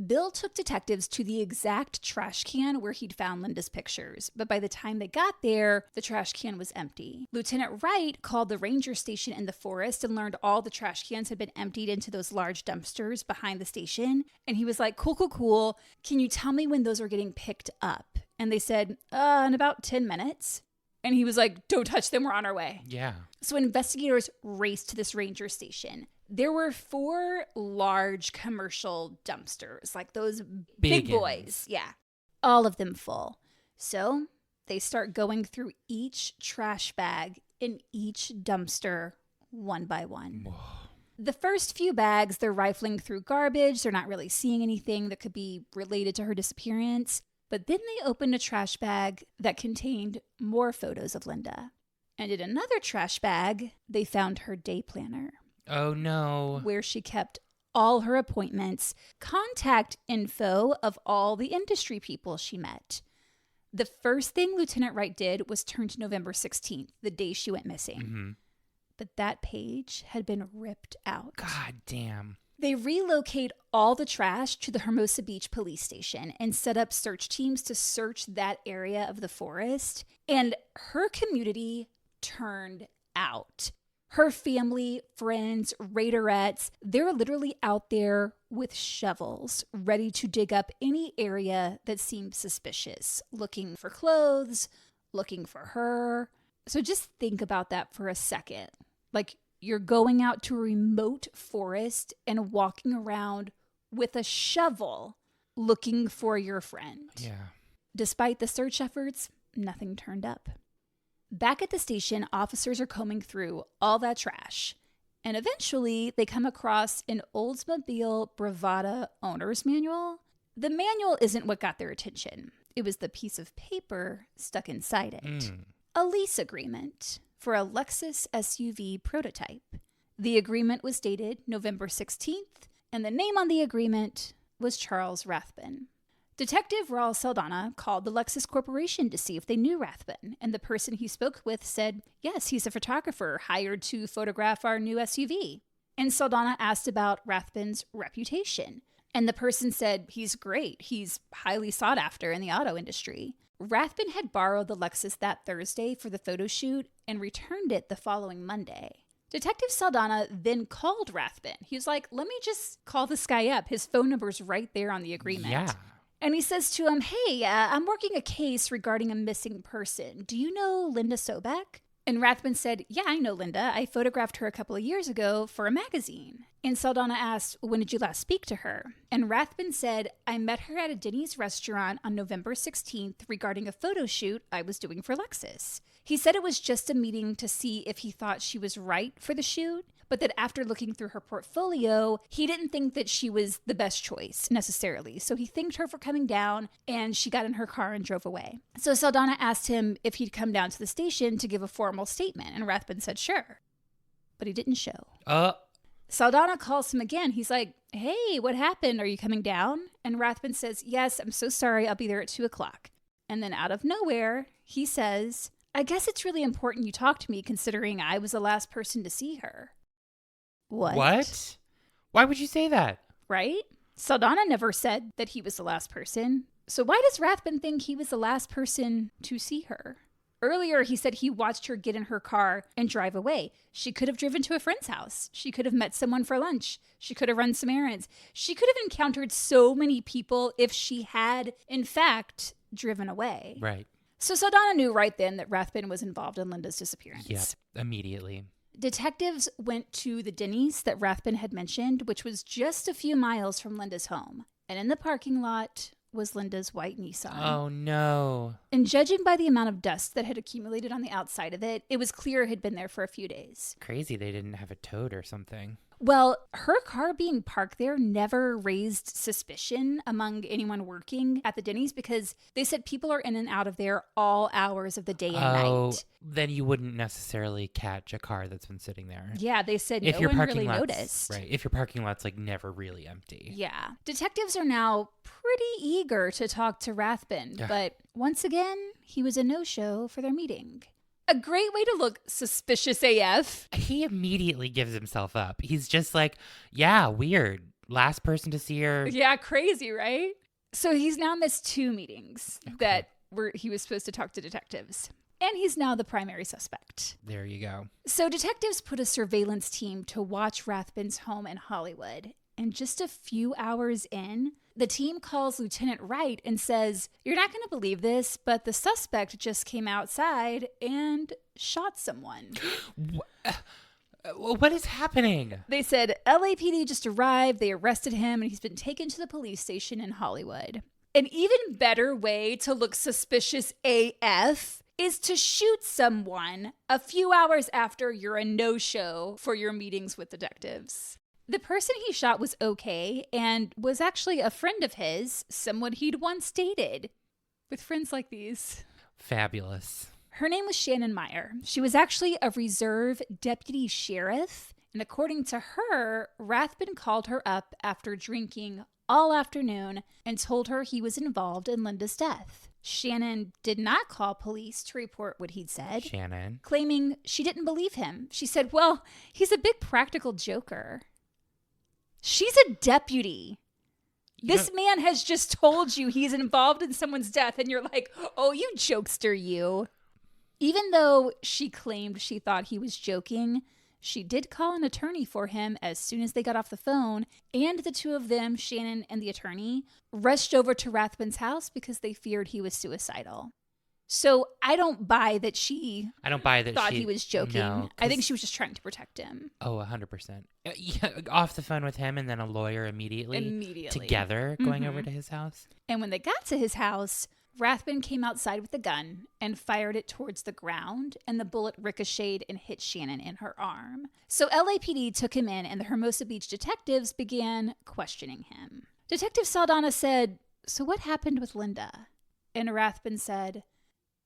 Bill took detectives to the exact trash can where he'd found Linda's pictures, but by the time they got there, the trash can was empty. Lieutenant Wright called the ranger station in the forest and learned all the trash cans had been emptied into those large dumpsters behind the station, and he was like, cool. Can you tell me when those are getting picked up? And they said, in about 10 minutes. And he was like, don't touch them, we're on our way. Yeah. So investigators raced to this ranger station. There were 4 large commercial dumpsters, like those big boys. Yeah. All of them full. So they start going through each trash bag in each dumpster one by one. Whoa. The first few bags, they're rifling through garbage. They're not really seeing anything that could be related to her disappearance. But then they opened a trash bag that contained more photos of Linda. And in another trash bag, they found her day planner. Oh, no. Where she kept all her appointments, contact info of all the industry people she met. The first thing Lieutenant Wright did was turn to November 16th, the day she went missing. Mm-hmm. But that page had been ripped out. God damn. They relocate all the trash to the Hermosa Beach police station and set up search teams to search that area of the forest. And her community turned out. Her family, friends, raiderettes, they're literally out there with shovels, ready to dig up any area that seems suspicious, looking for clothes, looking for her. So just think about that for a second. Like, you're going out to a remote forest and walking around with a shovel looking for your friend. Yeah. Despite the search efforts, nothing turned up. Back at the station, officers are combing through all that trash. And eventually, they come across an Oldsmobile Bravada owner's manual. The manual isn't what got their attention. It was the piece of paper stuck inside it. A lease agreement for a Lexus SUV prototype. The agreement was dated November 16th, and the name on the agreement was Charles Rathbun. Detective Raul Saldana called the Lexus Corporation to see if they knew Rathbun, and the person he spoke with said, yes, he's a photographer hired to photograph our new SUV. And Saldana asked about Rathbun's reputation, and the person said, he's great. He's highly sought after in the auto industry. Rathbun had borrowed the Lexus that Thursday for the photo shoot and returned it the following Monday. Detective Saldana then called Rathbun. He was like, let me just call this guy up. His phone number's right there on the agreement. Yeah. And he says to him, hey, I'm working a case regarding a missing person. Do you know Linda Sobek? And Rathbun said, yeah, I know Linda. I photographed her a couple of years ago for a magazine. And Saldana asked, when did you last speak to her? And Rathbun said, I met her at a Denny's restaurant on November 16th regarding a photo shoot I was doing for Lexus. He said it was just a meeting to see if he thought she was right for the shoot. but that after looking through her portfolio, he didn't think that she was the best choice necessarily. So he thanked her for coming down, and she got in her car and drove away. So Saldana asked him if he'd come down to the station to give a formal statement, and Rathbun said sure. But he didn't show. Saldana calls him again. He's like, hey, what happened? Are you coming down? And Rathbun says, yes, I'm so sorry. I'll be there at 2:00. And then out of nowhere, he says, I guess it's really important you talk to me considering I was the last person to see her. What? Why would you say that? Right? Saldana never said that he was the last person. So why does Rathbun think he was the last person to see her? Earlier, he said he watched her get in her car and drive away. She could have driven to a friend's house. She could have met someone for lunch. She could have run some errands. She could have encountered so many people if she had, in fact, driven away. Right. So Saldana knew right then that Rathbun was involved in Linda's disappearance. Yep, immediately. Detectives went to the Denny's that Rathbun had mentioned, which was just a few miles from Linda's home. And in the parking lot was Linda's white Nissan. Oh, no. And judging by the amount of dust that had accumulated on the outside of it, it was clear it had been there for a few days. Crazy they didn't have a toad or something. Well, her car being parked there never raised suspicion among anyone working at the Denny's because they said people are in and out of there all hours of the day and night. Then you wouldn't necessarily catch a car that's been sitting there. Yeah, they said no one really noticed. Right, if your parking lot's like never really empty. Yeah. Detectives are now pretty eager to talk to Rathbun, but once again, he was a no-show for their meeting. A great way to look suspicious AF. He immediately gives himself up. He's just like, yeah, weird. Last person to see her. Yeah, crazy, right? So he's now missed 2 meetings that he was supposed to talk to detectives. And he's now the primary suspect. There you go. So detectives put a surveillance team to watch Rathbun's home in Hollywood. And just a few hours in, the team calls Lieutenant Wright and says, you're not going to believe this, but the suspect just came outside and shot someone. What is happening? They said LAPD just arrived, they arrested him, and he's been taken to the police station in Hollywood. An even better way to look suspicious AF is to shoot someone a few hours after you're a no-show for your meetings with detectives. The person he shot was okay and was actually a friend of his, someone he'd once dated. With friends like these. Fabulous. Her name was Shannon Meyer. She was actually a reserve deputy sheriff, and according to her, Rathbun called her up after drinking all afternoon and told her he was involved in Linda's death. Shannon did not call police to report what he'd said. Shannon. Claiming she didn't believe him. She said, well, he's a big practical joker. She's a deputy. This man has just told you he's involved in someone's death, and you're like, oh, you jokester, you. Even though she claimed she thought he was joking, she did call an attorney for him as soon as they got off the phone, and the two of them, Shannon and the attorney, rushed over to Rathbun's house because they feared he was suicidal. So I don't buy that she thought he was joking. No, I think she was just trying to protect him. Oh, 100%. Yeah, off the phone with him and then a lawyer immediately. Together going over to his house. And when they got to his house, Rathbun came outside with a gun and fired it towards the ground, and the bullet ricocheted and hit Shannon in her arm. So LAPD took him in, and the Hermosa Beach detectives began questioning him. Detective Saldana said, so what happened with Linda? And Rathbun said,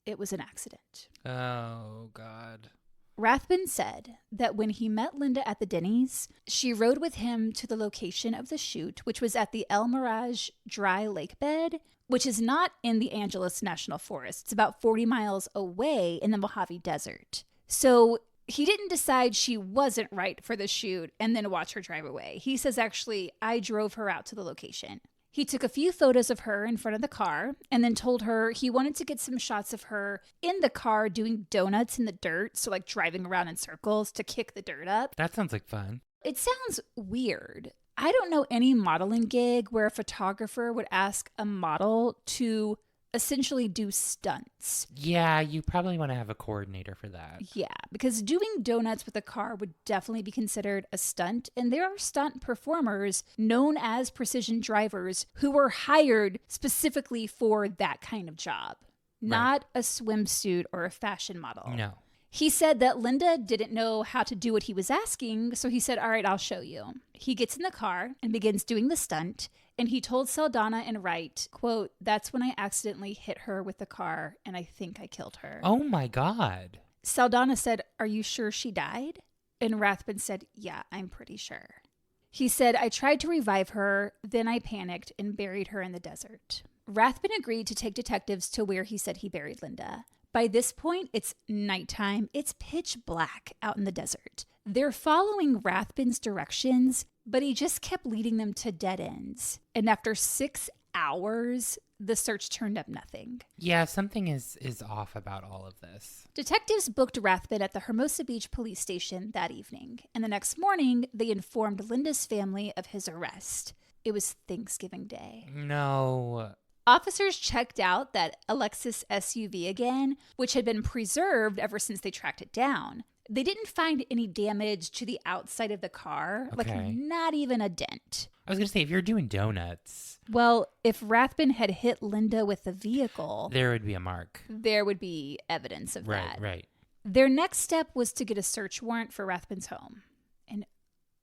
it was an accident. Oh, God. Rathbun said that when he met Linda at the Denny's, she rode with him to the location of the shoot, which was at the El Mirage dry lake bed, which is not in the Angeles National Forest. It's about 40 miles away in the Mojave Desert. So he didn't decide she wasn't right for the shoot and then watch her drive away. He says, actually, I drove her out to the location. He took a few photos of her in front of the car and then told her he wanted to get some shots of her in the car doing donuts in the dirt. So like driving around in circles to kick the dirt up. That sounds like fun. It sounds weird. I don't know any modeling gig where a photographer would ask a model to essentially do stunts. Yeah, you probably want to have a coordinator for that. Yeah, because doing donuts with a car would definitely be considered a stunt. And there are stunt performers known as precision drivers who were hired specifically for that kind of job. Not a swimsuit or a fashion model. No. He said that Linda didn't know how to do what he was asking, so he said, all right, I'll show you. He gets in the car and begins doing the stunt, and he told Saldana and Wright, quote, that's when I accidentally hit her with the car, and I think I killed her. Oh my God. Saldana said, are you sure she died? And Rathbun said, yeah, I'm pretty sure. He said, I tried to revive her, then I panicked and buried her in the desert. Rathbun agreed to take detectives to where he said he buried Linda. By this point, it's nighttime. It's pitch black out in the desert. They're following Rathbun's directions, but he just kept leading them to dead ends. And after 6 hours, the search turned up nothing. Yeah, something is off about all of this. Detectives booked Rathbun at the Hermosa Beach police station that evening, and the next morning, they informed Linda's family of his arrest. It was Thanksgiving Day. No. Officers checked out that Alexis SUV again, which had been preserved ever since they tracked it down. They didn't find any damage to the outside of the car, like not even a dent. I was going to say, if you're doing donuts. Well, if Rathbun had hit Linda with the vehicle, there would be a mark. There would be evidence of that. Right. Their next step was to get a search warrant for Rathbun's home. And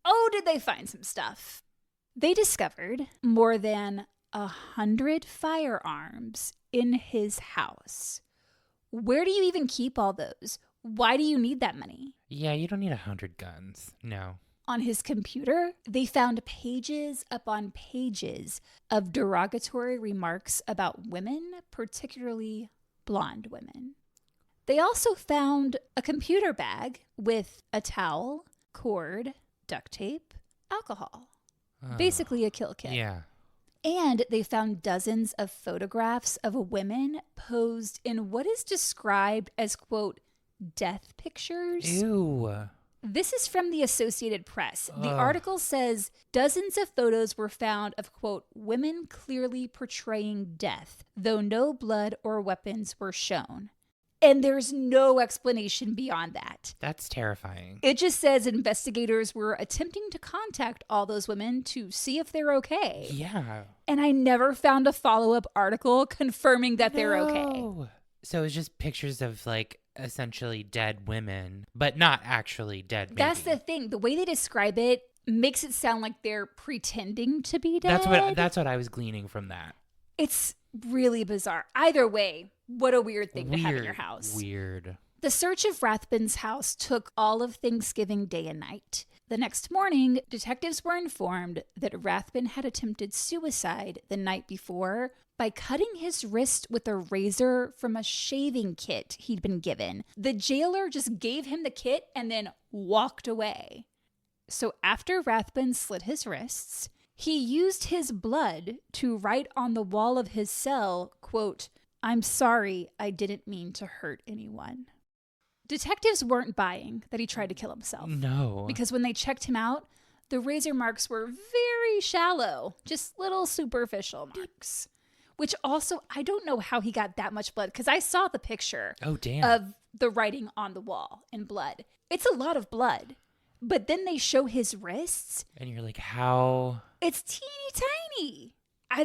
oh, did they find some stuff. They discovered more than 100 firearms in his house. Where do you even keep all those? Why do you need that many? Yeah, you don't need 100 guns. No. On his computer, they found pages upon pages of derogatory remarks about women, particularly blonde women. They also found a computer bag with a towel, cord, duct tape, alcohol. Basically a kill kit. Yeah. And they found dozens of photographs of women posed in what is described as, quote, death pictures. Ew. This is from the Associated Press. The article says dozens of photos were found of, quote, women clearly portraying death, though no blood or weapons were shown. And there's no explanation beyond that. That's terrifying. It just says investigators were attempting to contact all those women to see if they're okay. Yeah. And I never found a follow-up article confirming that they're okay. So it's just pictures of, like, essentially dead women, but not actually dead. Maybe. That's the thing. The way they describe it makes it sound like they're pretending to be dead. That's what I was gleaning from that. It's really bizarre. Either way, what a weird thing to have in your house. Weird. The search of Rathbun's house took all of Thanksgiving Day and night. The next morning, detectives were informed that Rathbun had attempted suicide the night before by cutting his wrist with a razor from a shaving kit he'd been given. The jailer just gave him the kit and then walked away. So after Rathbun slit his wrists, he used his blood to write on the wall of his cell, quote, I'm sorry, I didn't mean to hurt anyone. Detectives weren't buying that he tried to kill himself. No. Because when they checked him out, the razor marks were very shallow, just little superficial marks. Which also, I don't know how he got that much blood, because I saw the picture of the writing on the wall in blood. It's a lot of blood. But then they show his wrists. And you're like, how? It's teeny tiny. I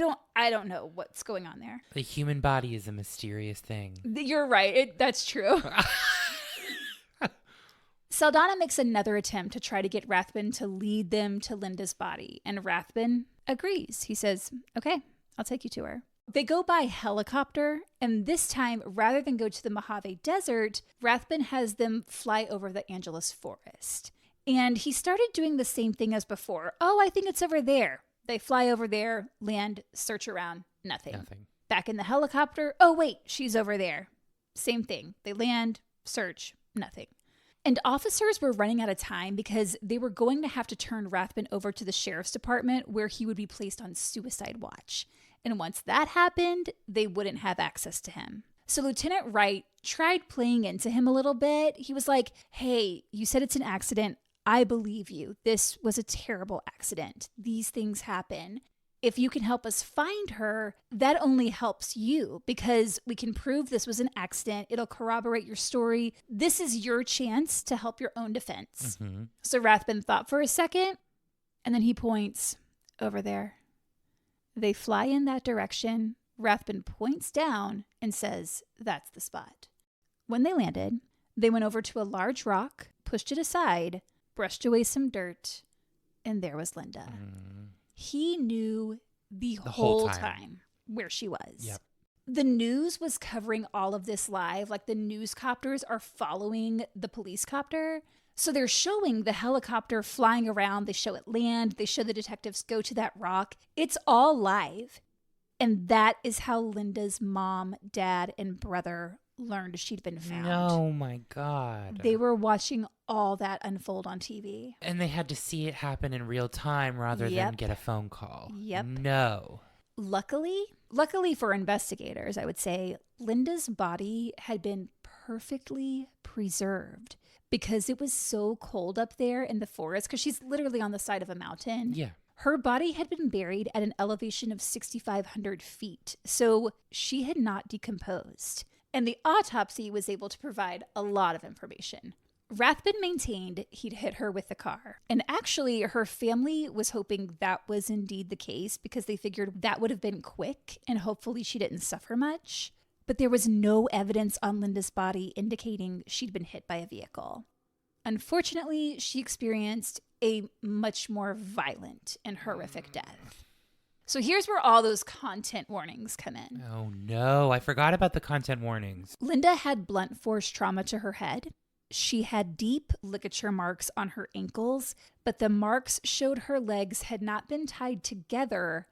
don't know what's going on there. The human body is a mysterious thing. You're right. That's true. Saldana makes another attempt to try to get Rathbun to lead them to Linda's body, and Rathbun agrees. He says, okay, I'll take you to her. They go by helicopter, and this time, rather than go to the Mojave Desert, Rathbun has them fly over the Angeles forest. And he started doing the same thing as before. Oh, I think it's over there. They fly over there, land, search around, nothing. Back in the helicopter, oh wait, she's over there. Same thing. They land, search, nothing. And officers were running out of time because they were going to have to turn Rathbun over to the sheriff's department where he would be placed on suicide watch. And once that happened, they wouldn't have access to him. So Lieutenant Wright tried playing into him a little bit. He was like, hey, you said it's an accident. I believe you. This was a terrible accident. These things happen. If you can help us find her, that only helps you because we can prove this was an accident. It'll corroborate your story. This is your chance to help your own defense. Mm-hmm. So Rathbun thought for a second, and then he points over there. They fly in that direction. Rathbun points down and says, that's the spot. When they landed, They went over to a large rock, pushed it aside, brushed away some dirt, and there was Linda. He knew the whole time where she was. Yep. The news was covering all of this live. Like, the newscopters are following the police copter. So they're showing the helicopter flying around. They show it land. They show the detectives go to that rock. It's all live. And that is how Linda's mom, dad, and brother learned she'd been found. Oh my God. They were watching all that unfold on TV. And they had to see it happen in real time rather than get a phone call. Yep. No. Luckily for investigators, I would say, Linda's body had been perfectly preserved because it was so cold up there in the forest, because she's literally on the side of a mountain. Yeah. Her body had been buried at an elevation of 6,500 feet, so she had not decomposed. And the autopsy was able to provide a lot of information. Rathbun maintained he'd hit her with the car. And actually, her family was hoping that was indeed the case because they figured that would have been quick and hopefully she didn't suffer much. But there was no evidence on Linda's body indicating she'd been hit by a vehicle. Unfortunately, she experienced a much more violent and horrific death. So here's where all those content warnings come in. Oh no, I forgot about the content warnings. Linda had blunt force trauma to her head. She had deep ligature marks on her ankles, but the marks showed her legs had not been tied together.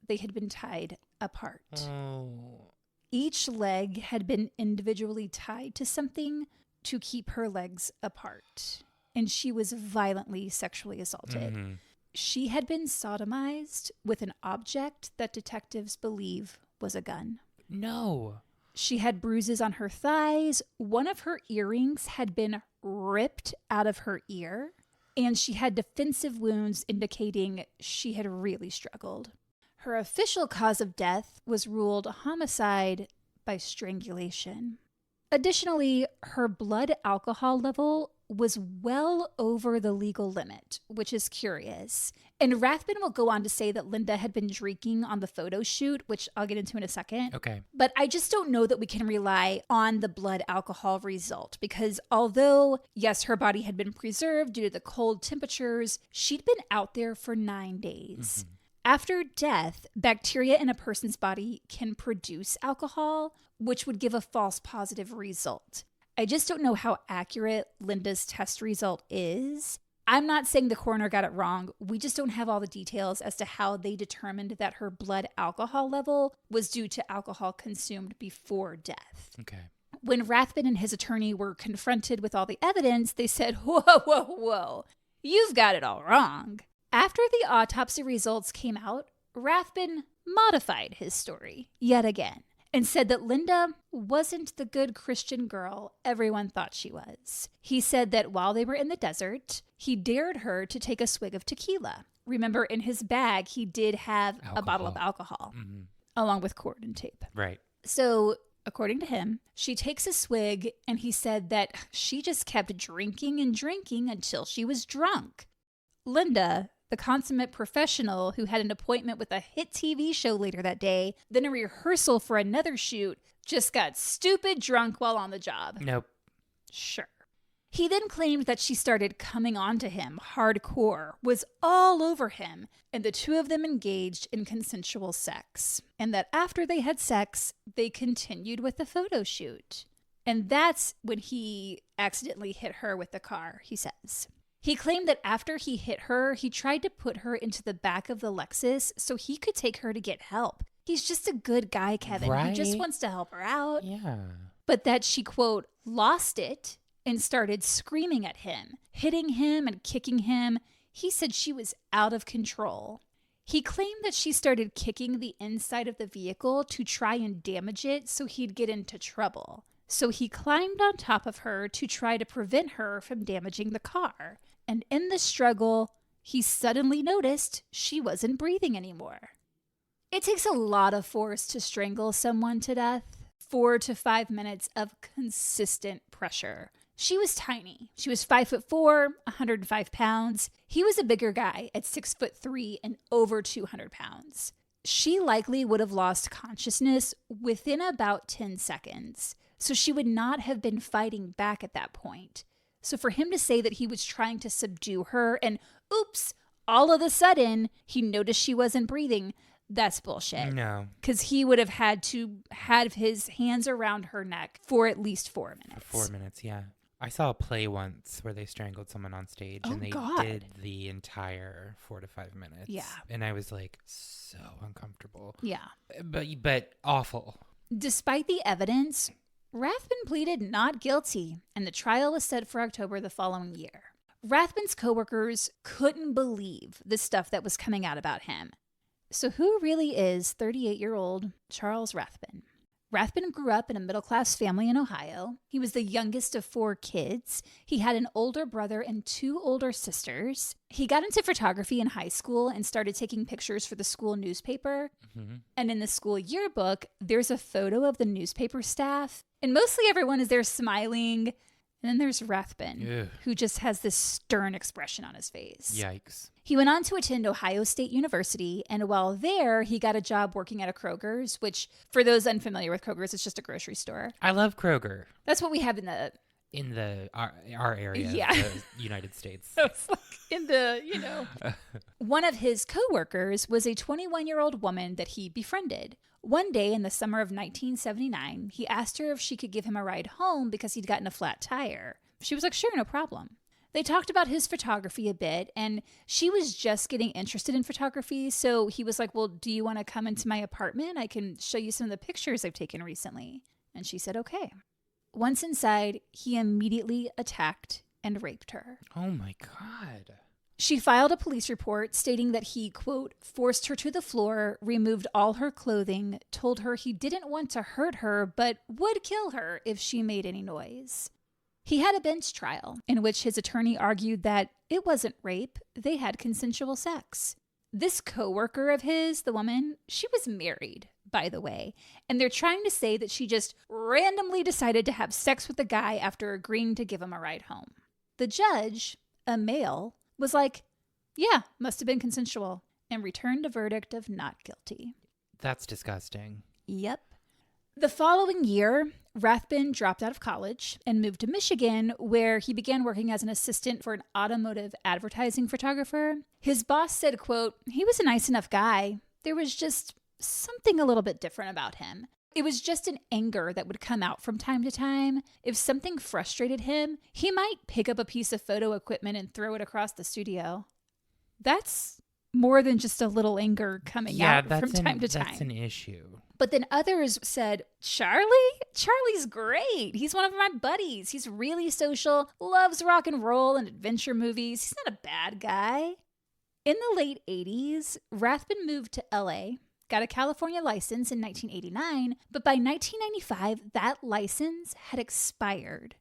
They had been tied apart. Oh. Each leg had been individually tied to something to keep her legs apart. And she was violently sexually assaulted. Mm-hmm. She had been sodomized with an object that detectives believe was a gun. No. She had bruises on her thighs. One of her earrings had been ripped out of her ear. And she had defensive wounds indicating she had really struggled. Her official cause of death was ruled homicide by strangulation. Additionally, her blood alcohol level was well over the legal limit, which is curious. And Rathbun will go on to say that Linda had been drinking on the photo shoot, which I'll get into in a second. Okay. But I just don't know that we can rely on the blood alcohol result because although, yes, her body had been preserved due to the cold temperatures, she'd been out there for 9 days. Mm-hmm. After death, bacteria in a person's body can produce alcohol, which would give a false positive result. I just don't know how accurate Linda's test result is. I'm not saying the coroner got it wrong. We just don't have all the details as to how they determined that her blood alcohol level was due to alcohol consumed before death. Okay. When Rathbun and his attorney were confronted with all the evidence, they said, whoa, you've got it all wrong. After the autopsy results came out, Rathbun modified his story yet again and said that Linda wasn't the good Christian girl everyone thought she was. He said that while they were in the desert, he dared her to take a swig of tequila. Remember, in his bag, he did have a bottle of alcohol, along with cord and tape. Right. So, according to him, she takes a swig, and he said that she just kept drinking and drinking until she was drunk. Linda, the consummate professional who had an appointment with a hit TV show later that day, then a rehearsal for another shoot, just got stupid drunk while on the job. Nope. Sure. He then claimed that she started coming on to him hardcore, was all over him, and the two of them engaged in consensual sex. And that after they had sex, they continued with the photo shoot. And that's when he accidentally hit her with the car, he says. He claimed that after he hit her, he tried to put her into the back of the Lexus so he could take her to get help. He's just a good guy, Kevin. Right? He just wants to help her out. Yeah. But that she, quote, lost it and started screaming at him, hitting him and kicking him. He said she was out of control. He claimed that she started kicking the inside of the vehicle to try and damage it so he'd get into trouble. So he climbed on top of her to try to prevent her from damaging the car. And in the struggle, he suddenly noticed she wasn't breathing anymore. It takes a lot of force to strangle someone to death. 4 to 5 minutes of consistent pressure. She was tiny. She was 5'4", 105 pounds. He was a bigger guy at 6'3" and over 200 pounds. She likely would have lost consciousness within about 10 seconds. So she would not have been fighting back at that point. So for him to say that he was trying to subdue her and oops, all of a sudden he noticed she wasn't breathing, that's bullshit. No. Because he would have had to have his hands around her neck for at least 4 minutes. For 4 minutes, yeah. I saw a play once where they strangled someone on stage and they did the entire 4 to 5 minutes. Yeah. And I was like, so uncomfortable. Yeah. But awful. Despite the evidence, Rathbun pleaded not guilty, and the trial was set for October the following year. Rathbun's coworkers couldn't believe the stuff that was coming out about him. So who really is 38-year-old Charles Rathbun? Rathbun grew up in a middle-class family in Ohio. He was the youngest of 4 kids. He had an older brother and 2 older sisters. He got into photography in high school and started taking pictures for the school newspaper. Mm-hmm. And in the school yearbook, there's a photo of the newspaper staff. And mostly everyone is there smiling. And then there's Rathbun, who just has this stern expression on his face. Yikes. He went on to attend Ohio State University, and while there, he got a job working at a Kroger's, which, for those unfamiliar with Kroger's, it's just a grocery store. I love Kroger. That's what we have in our area of the United States. So it's like in the, One of his coworkers was a 21-year-old woman that he befriended. One day in the summer of 1979, he asked her if she could give him a ride home because he'd gotten a flat tire. She was like, sure, no problem. They talked about his photography a bit, and she was just getting interested in photography, so he was like, well, do you want to come into my apartment? I can show you some of the pictures I've taken recently. And she said, okay. Once inside, he immediately attacked and raped her. Oh my God. She filed a police report stating that he, quote, forced her to the floor, removed all her clothing, told her he didn't want to hurt her, but would kill her if she made any noise. He had a bench trial in which his attorney argued that it wasn't rape, they had consensual sex. This coworker of his, the woman, she was married, by the way, and they're trying to say that she just randomly decided to have sex with the guy after agreeing to give him a ride home. The judge, a male, was like, yeah, must have been consensual, and returned a verdict of not guilty. That's disgusting. Yep. The following year, Rathbun dropped out of college and moved to Michigan, where he began working as an assistant for an automotive advertising photographer. His boss said, quote, he was a nice enough guy. There was just something a little bit different about him. It was just an anger that would come out from time to time. If something frustrated him, he might pick up a piece of photo equipment and throw it across the studio. That's more than just a little anger coming out from time to time. That's an issue. But then others said, Charlie's great. He's one of my buddies. He's really social, loves rock and roll and adventure movies. He's not a bad guy. In the late 80s, Rathbun moved to LA, got a California license in 1989, but by 1995, that license had expired.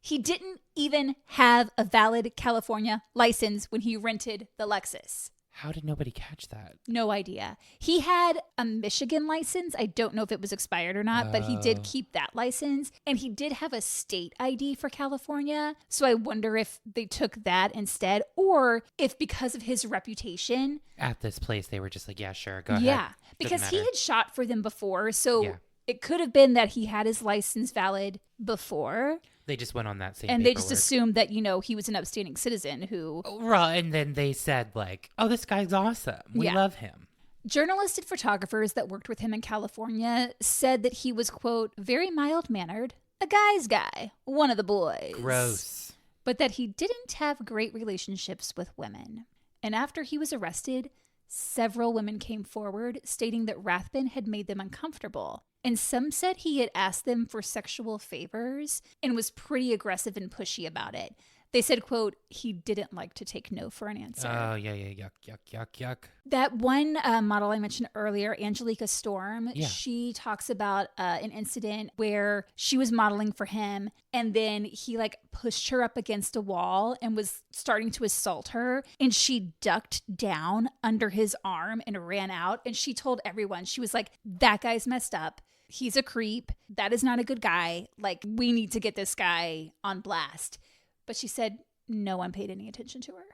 He didn't even have a valid California license when he rented the Lexus. How did nobody catch that? No idea. He had a Michigan license. I don't know if it was expired or not, but he did keep that license. And he did have a state ID for California. So I wonder if they took that instead, or if because of his reputation. At this place, they were just like, yeah, sure, go ahead. Yeah, because he had shot for them before. So it could have been that he had his license valid before. They just went on that same and paperwork. They just assumed that, he was an upstanding citizen who... Right, and then they said, like, oh, this guy's awesome. We love him. Journalists and photographers that worked with him in California said that he was, quote, very mild-mannered, a guy's guy, one of the boys. Gross. But that he didn't have great relationships with women. And after he was arrested, several women came forward stating that Rathbun had made them uncomfortable. And some said he had asked them for sexual favors and was pretty aggressive and pushy about it. They said, quote, he didn't like to take no for an answer. Oh, yeah, yuck. That one model I mentioned earlier, Angelica Storm, she talks about an incident where she was modeling for him and then he pushed her up against a wall and was starting to assault her. And she ducked down under his arm and ran out. And she told everyone, she was like, that guy's messed up. He's a creep. That is not a good guy. We need to get this guy on blast. But she said no one paid any attention to her.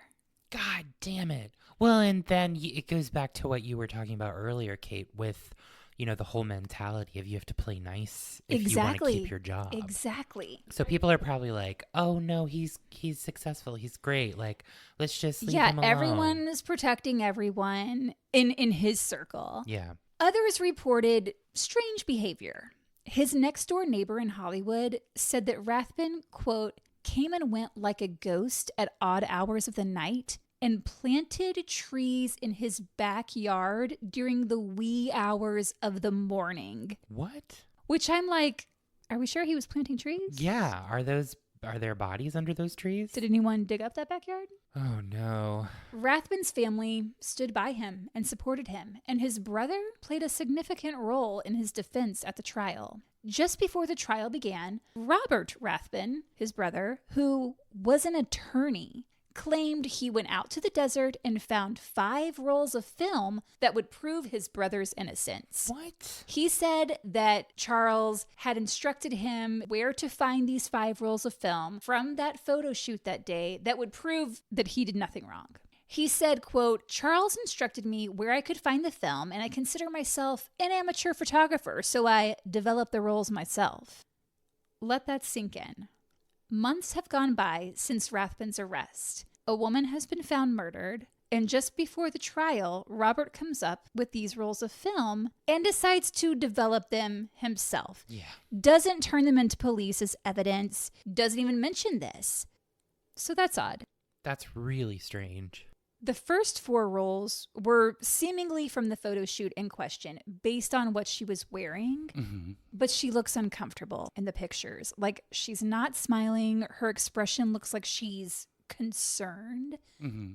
God damn it. Well, and then it goes back to what you were talking about earlier, Kate, with, the whole mentality of you have to play nice if you want to keep your job. Exactly. So people are probably like, oh no, he's successful. He's great. Like, let's just leave him alone. Yeah, everyone is protecting everyone in his circle. Yeah. Others reported strange behavior. His next door neighbor in Hollywood said that Rathbun, quote, came and went like a ghost at odd hours of the night and planted trees in his backyard during the wee hours of the morning. What? Which I'm like, are we sure he was planting trees? Yeah. Are there bodies under those trees? Did anyone dig up that backyard? Oh, no. Rathbun's family stood by him and supported him, and his brother played a significant role in his defense at the trial. Just before the trial began, Robert Rathbun, his brother, who was an attorney, claimed he went out to the desert and found 5 rolls of film that would prove his brother's innocence. What? He said that Charles had instructed him where to find these 5 rolls of film from that photo shoot that day that would prove that he did nothing wrong. He said, quote, Charles instructed me where I could find the film, and I consider myself an amateur photographer, so I developed the rolls myself. Let that sink in. Months have gone by since Rathbun's arrest. A woman has been found murdered, and just before the trial, Robert comes up with these rolls of film and decides to develop them himself. Yeah. Doesn't turn them into police as evidence, doesn't even mention this. So that's odd. That's really strange. The first 4 rolls were seemingly from the photo shoot in question, based on what she was wearing, but she looks uncomfortable in the pictures. Like, she's not smiling. Her expression looks like she's concerned.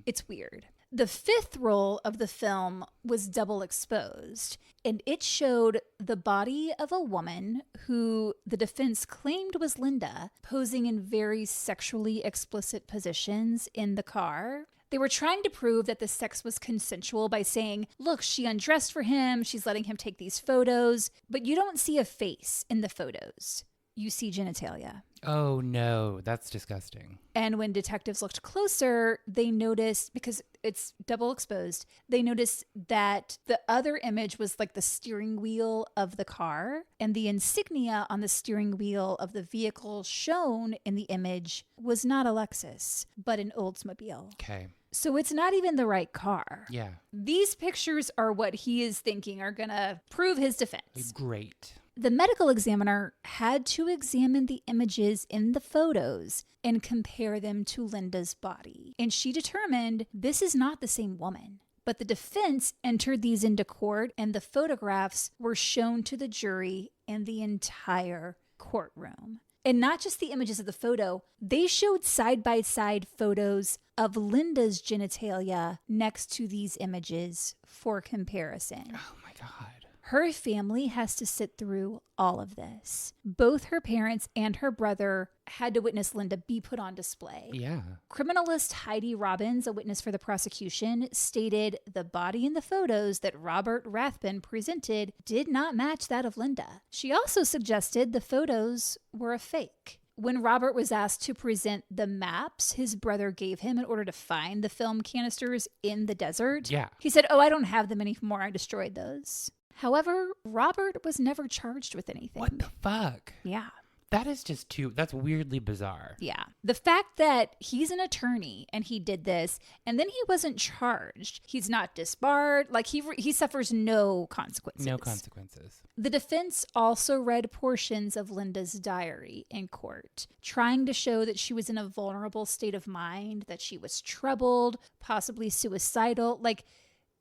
It's weird. The 5th roll of the film was double exposed, and it showed the body of a woman who the defense claimed was Linda, posing in very sexually explicit positions in the car. They were trying to prove that the sex was consensual by saying, look, she undressed for him, she's letting him take these photos, but you don't see a face in the photos. You see genitalia. Oh, no, that's disgusting. And when detectives looked closer, they noticed, because it's double exposed, they noticed that the other image was like the steering wheel of the car, and the insignia on the steering wheel of the vehicle shown in the image was not a Lexus, but an Oldsmobile. Okay. So it's not even the right car. Yeah. These pictures are what he is thinking are going to prove his defense. Great. The medical examiner had to examine the images in the photos and compare them to Linda's body. And she determined this is not the same woman. But the defense entered these into court, and the photographs were shown to the jury and the entire courtroom. And not just the images of the photo, they showed side-by-side photos of Linda's genitalia next to these images for comparison. Oh my God. Her family has to sit through all of this. Both her parents and her brother had to witness Linda be put on display. Yeah. Criminalist Heidi Robbins, a witness for the prosecution, stated the body in the photos that Robert Rathbun presented did not match that of Linda. She also suggested the photos were a fake. When Robert was asked to present the maps his brother gave him in order to find the film canisters in the desert, he said, I don't have them anymore. I destroyed those. However, Robert was never charged with anything. What the fuck? Yeah. That is just that's weirdly bizarre. Yeah. The fact that he's an attorney and he did this and then he wasn't charged. He's not disbarred. Like he suffers no consequences. No consequences. The defense also read portions of Linda's diary in court, trying to show that she was in a vulnerable state of mind, that she was troubled, possibly suicidal. Like,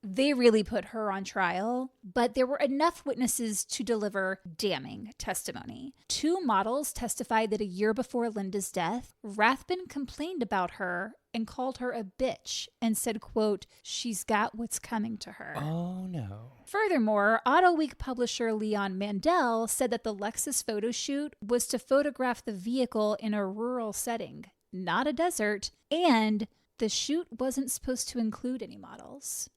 they really put her on trial, but there were enough witnesses to deliver damning testimony. 2 models testified that a year before Linda's death, Rathbun complained about her and called her a bitch and said, quote, she's got what's coming to her. Oh, no. Furthermore, Auto Week publisher Leon Mandel said that the Lexus photo shoot was to photograph the vehicle in a rural setting, not a desert, and the shoot wasn't supposed to include any models.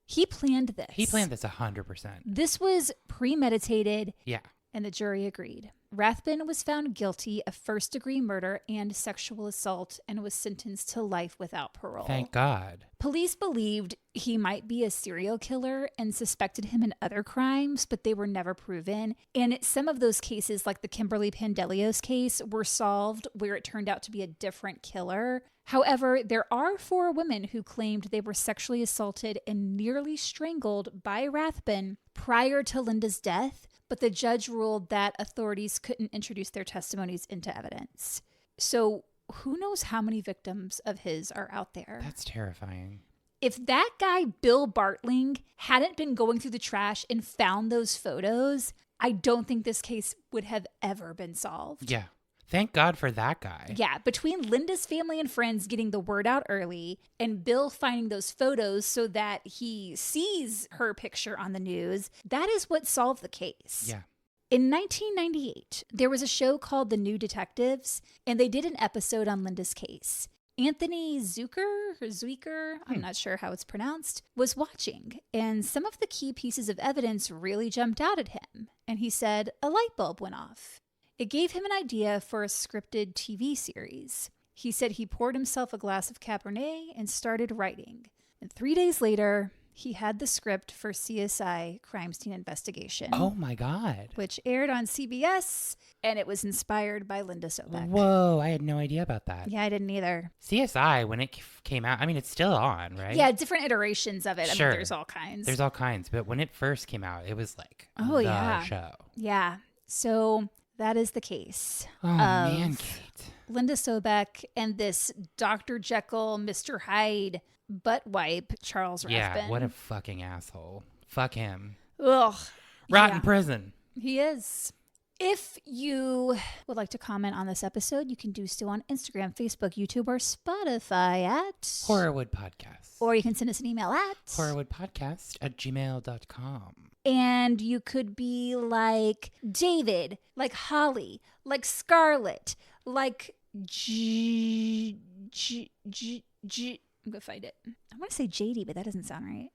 He planned this. He planned this 100%. This was premeditated. Yeah. And the jury agreed. Rathbun was found guilty of first-degree murder and sexual assault and was sentenced to life without parole. Thank God. Police believed he might be a serial killer and suspected him in other crimes, but they were never proven. And some of those cases, like the Kimberly Pandelios case, were solved where it turned out to be a different killer. However, there are 4 women who claimed they were sexually assaulted and nearly strangled by Rathbun prior to Linda's death, but the judge ruled that authorities couldn't introduce their testimonies into evidence. So who knows how many victims of his are out there? That's terrifying. If that guy, Bill Bartling, hadn't been going through the trash and found those photos, I don't think this case would have ever been solved. Yeah. Thank God for that guy. Yeah, between Linda's family and friends getting the word out early and Bill finding those photos so that he sees her picture on the news, that is what solved the case. Yeah. In 1998, there was a show called The New Detectives, and they did an episode on Linda's case. Anthony Zuiker, I'm not sure how it's pronounced, was watching, and some of the key pieces of evidence really jumped out at him, and he said a light bulb went off. It gave him an idea for a scripted TV series. He said he poured himself a glass of Cabernet and started writing. And 3 days later, he had the script for CSI Crime Scene Investigation. Oh my God. Which aired on CBS, and it was inspired by Linda Sobek. Whoa, I had no idea about that. Yeah, I didn't either. CSI, when it came out, I mean, it's still on, right? Yeah, different iterations of it. Sure. I mean, there's all kinds. There's all kinds, but when it first came out, it was like the show. Yeah, so that is the case. Oh, man, Kate. Linda Sobek and this Dr. Jekyll, Mr. Hyde butt wipe, Charles Rathbun. Yeah, what a fucking asshole. Fuck him. Ugh. Rot in prison. He is. If you would like to comment on this episode, you can do so on Instagram, Facebook, YouTube, or Spotify at Horrorwood Podcast. Or you can send us an email at horrorwoodpodcast@gmail.com. And you could be like David, like Holly, like Scarlett, like I'm going to find it. I want to say JD, but that doesn't sound right.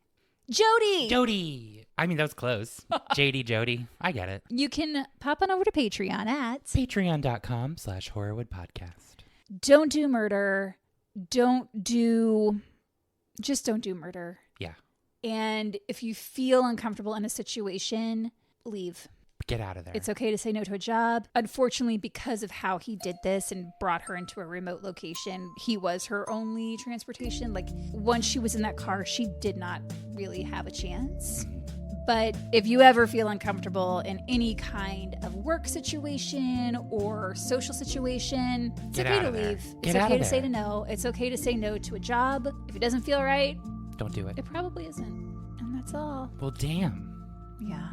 Jody. I mean, that was close. JD Jody. I get it. You can pop on over to Patreon at patreon.com/horrorwoodpodcast. Don't do murder. Just don't do murder. Yeah. And if you feel uncomfortable in a situation, leave. Get out of there. It's okay to say no to a job. Unfortunately, because of how he did this and brought her into a remote location, he was her only transportation. Like, once she was in that car, she did not really have a chance. But if you ever feel uncomfortable in any kind of work situation or social situation, it's okay to leave. It's okay to say no. It's okay to say no to a job. If it doesn't feel right, don't do it. It probably isn't. And that's all. Well, damn. Yeah.